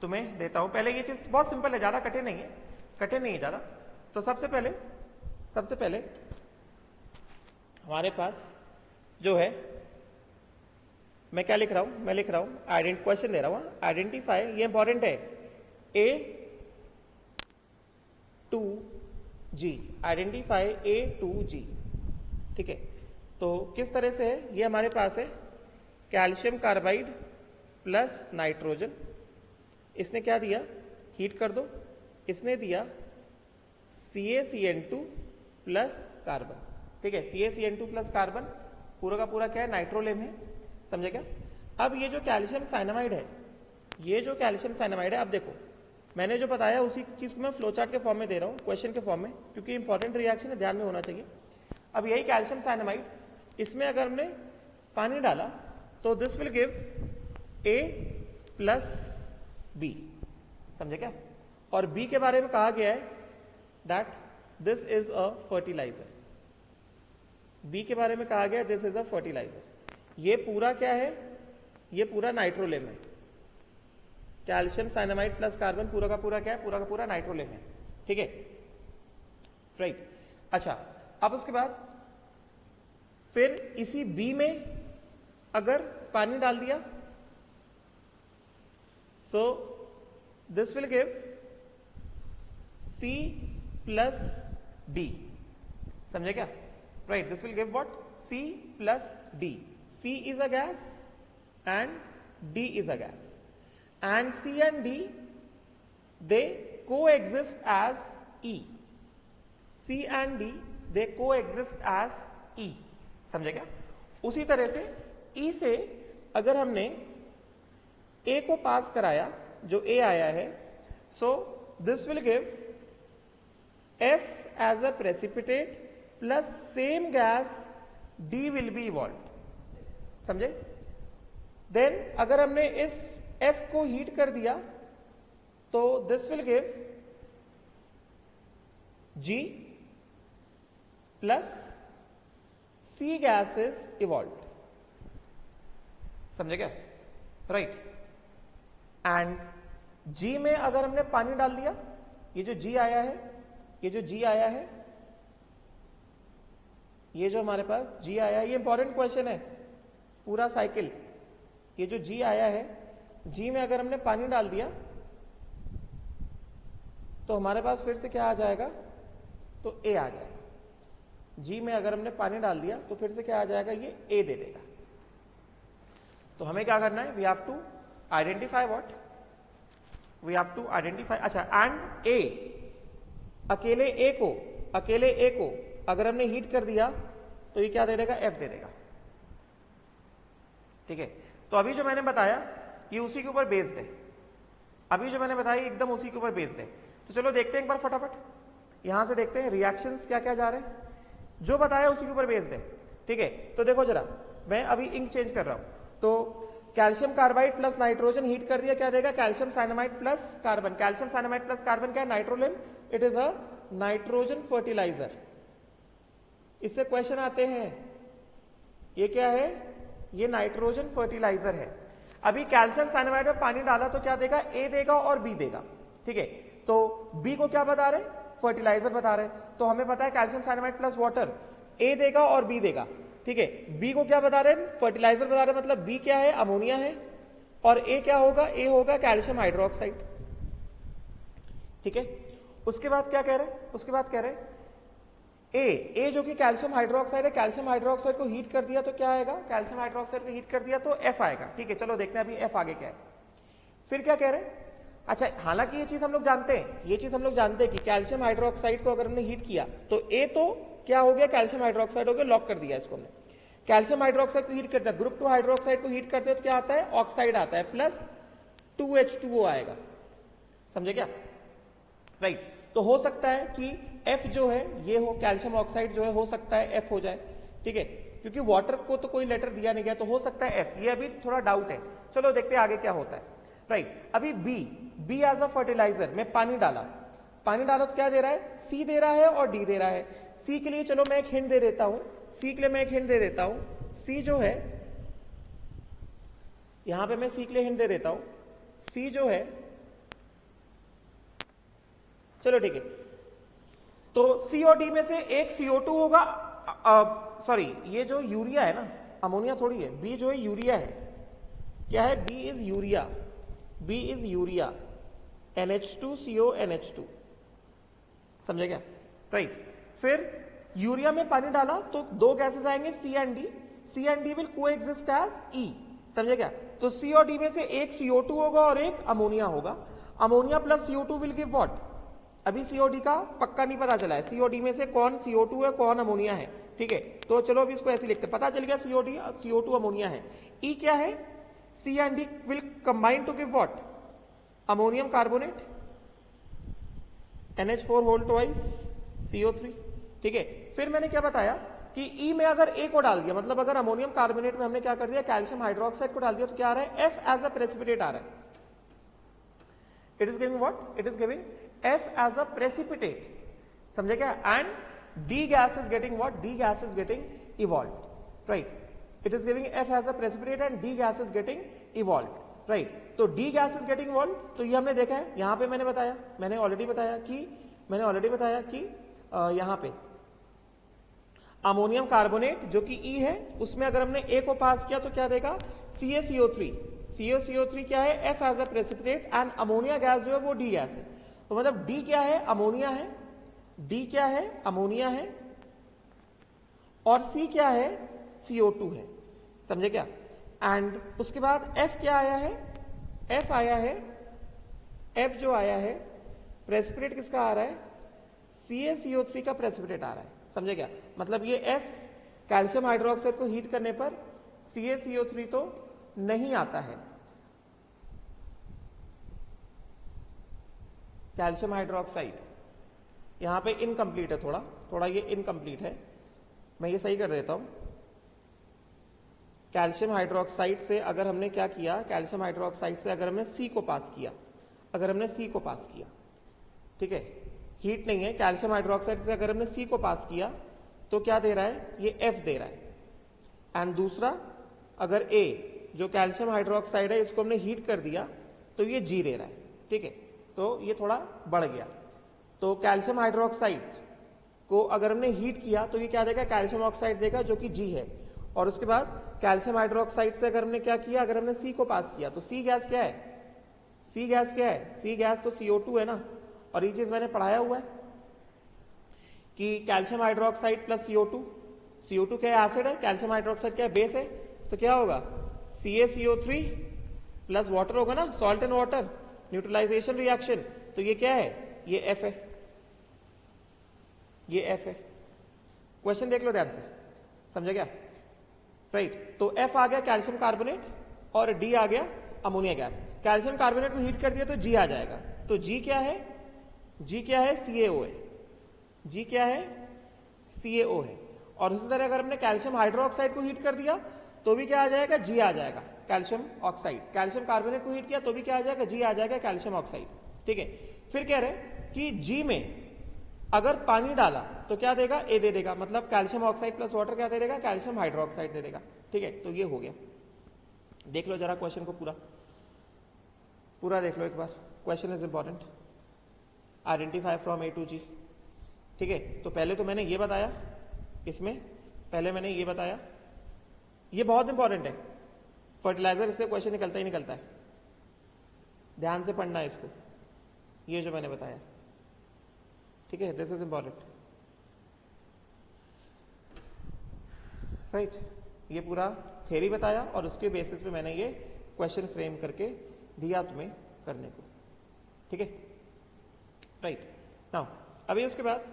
तुम्हें देता हूं। पहले ये चीज बहुत सिंपल है, ज्यादा कठिन नहीं है, कठिन नहीं है ज्यादा। तो सबसे पहले हमारे पास जो है, मैं क्या लिख रहा हूं, मैं लिख रहा हूं क्वेश्चन दे रहा हूं, आइडेंटिफाई, ये इंपॉर्टेंट है, A2G, आइडेंटिफाई A2G, ठीक है। तो किस तरह से है, ये हमारे पास है कैल्शियम कार्बाइड प्लस नाइट्रोजन, इसने क्या दिया, हीट कर दो, इसने दिया CaCN2 प्लस कार्बन, ठीक है। CaCN2 प्लस कार्बन पूरा का पूरा क्या है, नाइट्रोलेम है, समझे क्या। अब ये जो कैल्शियम साइनामाइड है, ये जो कैल्शियम साइनामाइड है, अब देखो मैंने जो बताया उसी चीज को मैं फ्लोचार्ट के फॉर्म में दे रहा हूं, क्वेश्चन के फॉर्म में, क्योंकि इंपॉर्टेंट रिएक्शन है, ध्यान में होना चाहिए। अब यही कैल्शियम साइनामाइड, इसमें अगर हमने पानी डाला तो this will give A plus B, समझे क्या। और B के बारे में कहा गया है that this is a fertilizer, B के बारे में कहा गया दिस इज अ फर्टिलाइजर। ये पूरा क्या है, ये पूरा नाइट्रोलेम है, कैल्शियम साइनामाइड प्लस कार्बन पूरा का पूरा क्या है, पूरा का पूरा नाइट्रोलेम है, ठीक है, राइट। अच्छा, अब उसके बाद फिर इसी B में अगर पानी डाल दिया, सो this will give C plus D, समझे क्या, right, this will give what, C plus D। C is a gas and D is a gas, and C and D they coexist as E, C and D they coexist as E, समझे क्या। उसी तरह से E से अगर हमने A को पास कराया, जो A आया है, सो this will give F as a precipitate plus same gas D will be evolved, समझे। देन अगर हमने इस F को हीट कर दिया तो this will give G plus C gases evolve, समझे क्या, राइट। एंड G में अगर हमने पानी डाल दिया, ये जो G आया है, ये जो G आया है, ये जो हमारे पास G आया है, ये इंपॉर्टेंट क्वेश्चन है, पूरा साइकिल ये जो G आया है, G में अगर हमने पानी डाल दिया तो हमारे पास फिर से क्या आ जाएगा, तो A आ जाएगा। G में अगर हमने पानी डाल दिया तो फिर से क्या आ जाएगा, ये A दे देगा। तो हमें क्या करना है, we have to identify what, we have to identify, अच्छा, एंड A, अकेले A को अगर हमने हीट कर दिया तो ये क्या दे देगा, F दे देगा। ठीक है, तो अभी जो मैंने बताया ये उसी के ऊपर बेस्ड है, अभी जो मैंने बताया एकदम उसी के ऊपर बेस्ड है। तो चलो देखते हैं एक बार फटाफट, यहां से देखते हैं रिएक्शंस क्या क्या जा रहे हैं, जो बताया उसी के ऊपर बेस्ड है। ठीक है, तो देखो जरा, मैं अभी इंक चेंज कर रहा हूं, तो calcium carbide plus nitrogen heat कर दिया, क्या देगा, calcium cyanamide plus carbon. Calcium cyanamide plus carbon क्या है, nitrolim, it is a nitrogen fertilizer. इससे क्वेश्चन आते हैं, ये क्या है, ये नाइट्रोजन फर्टिलाइजर है। अभी कैल्शियम साइनामाइड में पानी डाला तो क्या देगा, ए देगा और बी देगा। ठीक है, तो बी को क्या बता रहे, फर्टिलाइजर बता रहे, तो हमें पता है कैल्शियम साइनामाइड प्लस वाटर ए देगा और बी देगा। ठीक है, बी को क्या बता रहे हैं, फर्टिलाइजर बता रहे हैं, मतलब बी क्या है, अमोनिया है, और ए क्या होगा, ए होगा कैल्शियम हाइड्रोक्साइड। ठीक है, उसके बाद क्या कह रहे हैं, उसके बाद कह रहे हैं ए जो कि कैल्शियम हाइड्रोक्साइड है, कैल्शियम हाइड्रोक्साइड को हीट कर दिया तो क्या आएगा, कैल्शियम हाइड्रोक्साइड को हीट कर दिया तो एफ आएगा। ठीक है, चलो देखते हैं अभी एफ आगे क्या है। फिर क्या कह रहे हैं, अच्छा, हालांकि ये चीज हम लोग जानते हैं, ये चीज हम लोग जानते हैं कि कैल्शियम हाइड्रोक्साइड को अगर हमने हीट किया तो ए तो क्या हो गया, कैल्शियम हाइड्रोक्साइड हो गया, लॉक कर दिया इसको हमने। कैल्शियम हाइड्रोक्साइड को हीट करता है, ग्रुप 2 हाइड्रोक्साइड को हीट करते हैं तो क्या आता है, ऑक्साइड आता है, प्लस 2H2O आएगा। समझे क्या, राइट। तो हो सकता है कि F जो है ये हो, कैल्शियम ऑक्साइड जो है हो सकता है F हो जाए। ठीक है, क्योंकि वाटर को तो कोई लेटर दिया नहीं गया, तो हो सकता है F, ये अभी थोड़ा डाउट है। चलो देखते हैं आगे क्या होता है। राइट, अभी बी एज अ फर्टिलाइजर में पानी डाला तो क्या दे रहा है, C दे रहा है और D दे रहा है। C के लिए चलो मैं एक हिंट दे देता हूं, C जो है, यहां पे मैं C के लिए हिंट दे देता हूं, C जो है, चलो ठीक है, तो C और D में से एक CO2 होगा, सॉरी ये जो यूरिया है ना, अमोनिया थोड़ी है, B जो है यूरिया है, क्या है, B is urea, NH2CO NH2, समझे क्या, राइट। फिर यूरिया में पानी डाला तो दो गैसेस आएंगे C and D will coexist as E, समझे क्या। तो C और D में से एक CO2 होगा और एक अमोनिया होगा, ammonia plus CO2 will give what, अभी C और D का पक्का नहीं पता चला है, C और D में से कौन CO2 है कौन अमोनिया है। ठीक है, तो चलो अभी इसको ऐसे लिखते हैं, पता चल गया CO2 अमोनिया है। E क्या है, C and D will combine to give what, ammonium carbonate, NH4 whole twice CO3। ठीक है, फिर मैंने क्या बताया कि E में अगर A को डाल दिया, मतलब अगर अमोनियम कार्बोनेट में हमने क्या कर दिया, कैल्शियम हाइड्रोक्साइड को डाल दिया, तो क्या आ रहा है, F एज अ प्रेसिपिटेट आ रहा है। It is giving what, it is giving F as a precipitate, समझे क्या, and D gas is getting what, D gas is getting evolved, right, it is giving F as a precipitate and D gas is getting evolved, right। तो D gas is getting evolved, तो ये हमने देखा है, यहां पे मैंने ऑलरेडी बताया कि यहां पे अमोनियम कार्बोनेट जो कि E है, उसमें अगर हमने A को पास किया तो क्या देगा, CaCO3 क्या है, F as a precipitate, and ammonia gas जो है वो D गैस है। तो मतलब D क्या है, अमोनिया है, D क्या है, अमोनिया है, और C क्या है, CO2 है, समझे क्या। एंड उसके बाद F क्या आया है, F आया है, F जो आया है, प्रेसिपिटेट किसका आ रहा है, CaCO3 का प्रेसिपिटेट आ रहा है, समझे क्या। मतलब ये F कैल्शियम हाइड्रोक्साइड को हीट करने पर CaCO3 तो नहीं आता है, कैल्शियम हाइड्रोक्साइड यहां पे इनकम्प्लीट है, थोड़ा ये इनकम्प्लीट है, मैं ये सही कर देता हूं। कैल्शियम हाइड्रोक्साइड से अगर हमने क्या किया, कैल्शियम हाइड्रोक्साइड से अगर हमने C को पास किया, ठीक है, हीट नहीं है, कैल्शियम हाइड्रोक्साइड से अगर हमने C को पास किया तो क्या दे रहा है, ये F दे रहा है। एंड दूसरा, अगर A जो कैल्शियम हाइड्रोक्साइड है इसको हमने हीट कर दिया तो ये G दे रहा है। ठीक है, तो ये थोड़ा बढ़ गया। तो कैल्शियम हाइड्रोक्साइड को अगर हमने हीट किया तो ये क्या देगा, कैल्शियम ऑक्साइड देगा जो कि G है, और उसके बाद कैल्शियम हाइड्रोक्साइड से अगर हमने क्या किया, अगर हमने सी को पास किया तो सी गैस क्या है, सी गैस क्या है, सी गैस तो CO2 है ना। और ये चीज मैंने पढ़ाया हुआ है कि calcium hydroxide plus CO2, CO2 क्या है, एसिड है, कैल्शियम हाइड्रोक्साइड क्या है, बेस है, तो क्या होगा CaCO3 प्लस वाटर होगा ना, salt and water, neutralization reaction, तो ये क्या है, ये F है, ये F है। क्वेश्चन देख लो ध्यान से, समझे क्या, राइट। तो F आ गया कैल्शियम कार्बोनेट और D आ गया अमोनिया गैस। कैल्शियम कार्बोनेट को हीट कर दिया तो G आ जाएगा, तो G क्या है, G क्या है, CaO है, G क्या है, CaO है। और इसी तरह अगर हमने कैल्शियम हाइड्रोक्साइड को हीट कर दिया तो भी क्या आ जाएगा, G आ जाएगा, कैल्शियम ऑक्साइड। कैल्शियम कार्बोनेट को हीट किया तो भी क्या आ जाएगा, G आ जाएगा, कैल्शियम ऑक्साइड। ठीक है, फिर कह रहे कि G में अगर पानी डाला तो क्या देगा, A दे देगा, मतलब कैल्शियम ऑक्साइड प्लस वाटर क्या दे देगा, कैल्शियम हाइड्रोक्साइड दे देगा। ठीक है, तो ये हो गया। देख लो जरा क्वेश्चन को पूरा पूरा देख लो एक बार, question is important. Identify from A to G। ठीक है, तो पहले तो मैंने ये बताया, इसमें पहले मैंने ये बताया, ये बहुत इंपॉर्टेंट है, फर्टिलाइजर इससे क्वेश्चन निकलता ही निकलता है, ध्यान से पढ़ना है इसको, ये जो मैंने बताया। ठीक है, दिस इज इंपॉर्टेंट, राइट। ये पूरा थ्योरी बताया और उसके बेसिस पे मैंने ये क्वेश्चन फ्रेम करके दिया तुम्हें करने को। ठीक है, राइट। नाउ अभी उसके बाद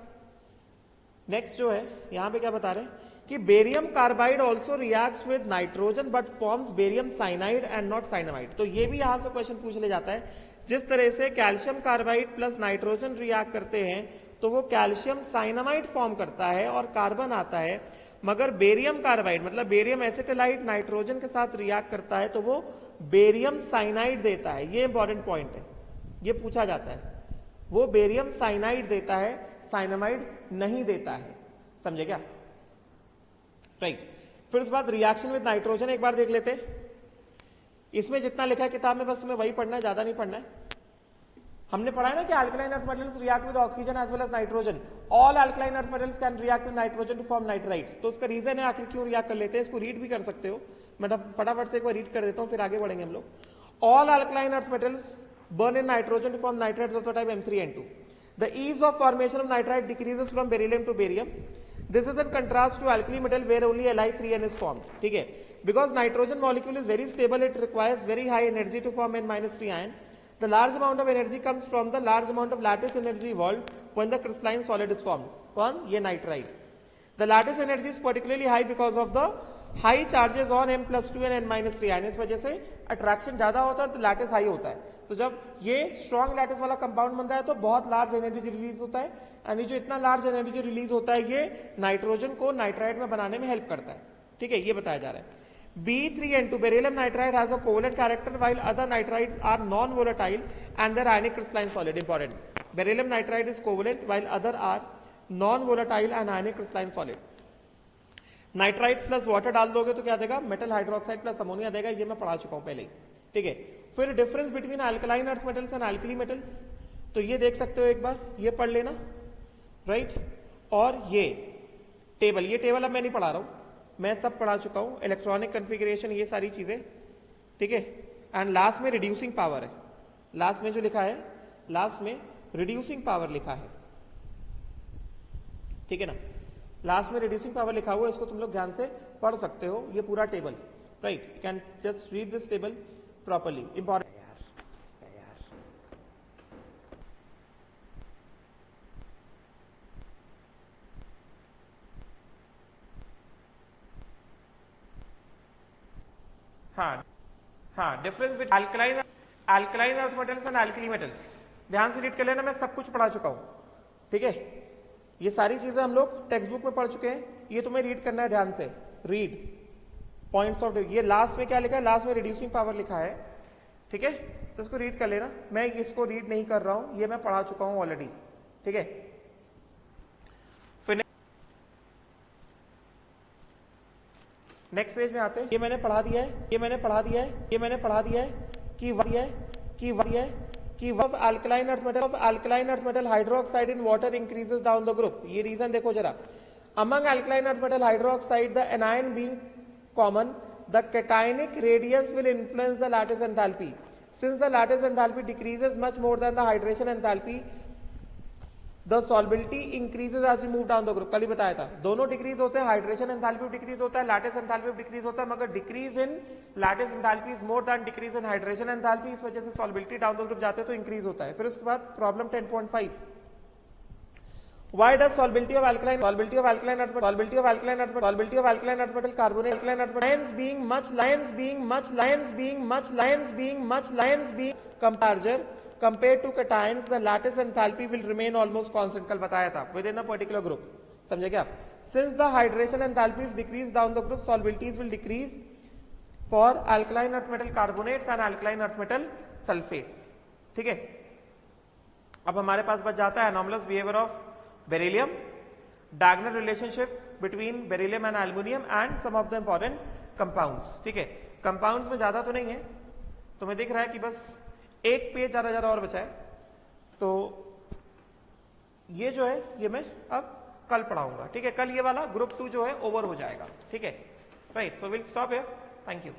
नेक्स्ट जो है यहां पे क्या बता रहे हैं कि barium carbide also reacts with nitrogen but forms barium cyanide and not cyanamide. तो ये भी यहां से क्वेश्चन पूछ ले जाता है, जिस तरह से calcium carbide plus nitrogen react करते हैं तो वो कैल्शियम साइनामाइड फॉर्म करता है और कार्बन आता है, मगर बेरियम कार्बाइड मतलब बेरियम एसिटिलाइड नाइट्रोजन के साथ रिएक्ट करता है तो वो बेरियम साइनाइड देता है। ये इंपॉर्टेंट पॉइंट है, ये पूछा जाता है, वो बेरियम साइनाइड देता है, साइनामाइड नहीं देता है, समझे क्या, राइट। फिर उसके बाद रिएक्शन विद नाइट्रोजन एक बार देख लेते हैं। इसमें जितना लिखा है किताब में बस तुम्हें वही पढ़ना है, ज्यादा नहीं पढ़ना है। हमने पढ़ा है ना कि alkaline earth metals react with oxygen as well as nitrogen, all alkaline earth metals can react with nitrogen to form nitrites. तो उसका रीजन है आखिर क्यों रिएक्ट कर लेते हैं, इसको रीड भी कर सकते हो, मैं फटाफट से एक बार रीड कर देता हूं फिर आगे बढ़ेंगे हम लोग। All alkaline earth metals burn in nitrogen to form nitrates of the type M3N2. The ease of formation of nitrite decreases from beryllium to barium. This is in contrast to alkali metal where only Li3N is formed. ठीक है, because nitrogen molecule is very stable, it requires very high energy to form N-3 ion. The large amount of energy comes from the large amount of lattice energy evolved when the crystalline solid is formed. कौन, ये nitrite. The lattice energy is particularly high because of the high charges on M+2 and N-3 ion. इस वजह से अट्रैक्शन ज्यादा होता है तो लैटिस हाई होता है। तो जब ये स्ट्रॉन्ग लैटिस वाला कंपाउंड बनता है तो बहुत लार्ज एनर्जी रिलीज होता है, यानी जो इतना लार्ज एनर्जी रिलीज होता है ये नाइट्रोजन को नाइट्राइट में बनाने में हेल्प करता है। ठीक है, ये बताया जा रहा है। B3N2 beryllium nitride has a covalent character while other nitrides are non-volatile and their ionic crystalline solid. Important, beryllium nitride is covalent while other are non-volatile and ionic crystalline solid. Nitrites plus water डाल दोगे तो क्या देगा, मेटल हाइड्रोक्साइड प्लस अमोनिया देगा, ये मैं पढ़ा चुका हूं पहले ही। ठीक है, फिर difference between alkaline earth metals and alkali metals, तो ये देख सकते हो एक बार, ये पढ़ लेना, राइट। और ये टेबल अब मैं नहीं पढ़ा रहा हूं, मैं सब पढ़ा चुका हूं, इलेक्ट्रॉनिक कॉन्फ़िगरेशन, ये सारी चीजें। ठीक है, एंड लास्ट में रिड्यूसिंग पावर है, लास्ट में जो लिखा है, लास्ट में रिड्यूसिंग पावर लिखा है। ठीक है ना, लास्ट में रिड्यूसिंग पावर लिखा हुआ है, इसको तुम लोग ध्यान से पढ़ सकते हो, ये पूरा table, right. You can just read this table properly, important. हाँ, difference between alkaline earth metals and alkali metals, ध्यान से रीड कर लेना, मैं सब कुछ पढ़ा चुका हूं। ठीक है, ये सारी चीजें हम लोग टेक्स्ट बुक में पढ़ चुके हैं, ये तुम्हें रीड करना है ध्यान से, रीड पॉइंट्स ऑफ, ये लास्ट में क्या लिखा है, लास्ट में रिड्यूसिंग पावर लिखा है। ठीक है, तो इसको रीड कर लेना, मैं इसको रीड नहीं कर रहा हूं, ये मैं पढ़ा चुका हूं ऑलरेडी। ठीक है, फिर नेक्स्ट पेज में आते हैं, ये मैंने पढ़ा दिया है, ये मैंने पढ़ा दिया है, ये मैंने पढ़ा दिया है कि alkaline earth metal hydroxide in water increases down the group. ये रीजन देखो जरा, among alkaline earth metal hydroxide the anion being common. The cationic radius will influence the lattice enthalpy. Since the lattice enthalpy decreases much more than the hydration enthalpy, the solubility increases as we move down the group. कल ही बताया था, दोनों डिक्रीज होते हैं, हाइड्रेशन एंथैल्पी भी डिक्रीज होता है, लैटिस एंथैल्पी भी डिक्रीज होता है, मगर decrease in lattice enthalpy is more than decrease in hydration enthalpy, इस वजह से सॉल्बिलिटी डाउन द ग्रुप जाते हैं तो इंक्रीज होता है. फिर उसके बाद problem 10.5. Why does solubility of alkaline earth metal carbonate lions being compared to cations, the lattice enthalpy will remain almost constant. कल बताया था, within a particular group. समझे क्या? Since the hydration enthalpy is decreased down the group, solubilities will decrease for alkaline earth metal carbonates and alkaline earth metal sulfates. ठीक है? अब हमारे पास बच जाता है anomalous behavior of beryllium, diagonal relationship between beryllium and aluminium and some of the important compounds. ठीक है, compounds में ज्यादा तो नहीं है, तुम्हें दिख रहा है कि बस एक पेज ज्यादा और बचा है, तो ये जो है ये मैं अब कल पढ़ाऊंगा. ठीक है, कल ये वाला ग्रुप 2 जो है ओवर हो जाएगा. ठीक है, right. So will stop here. Thank you.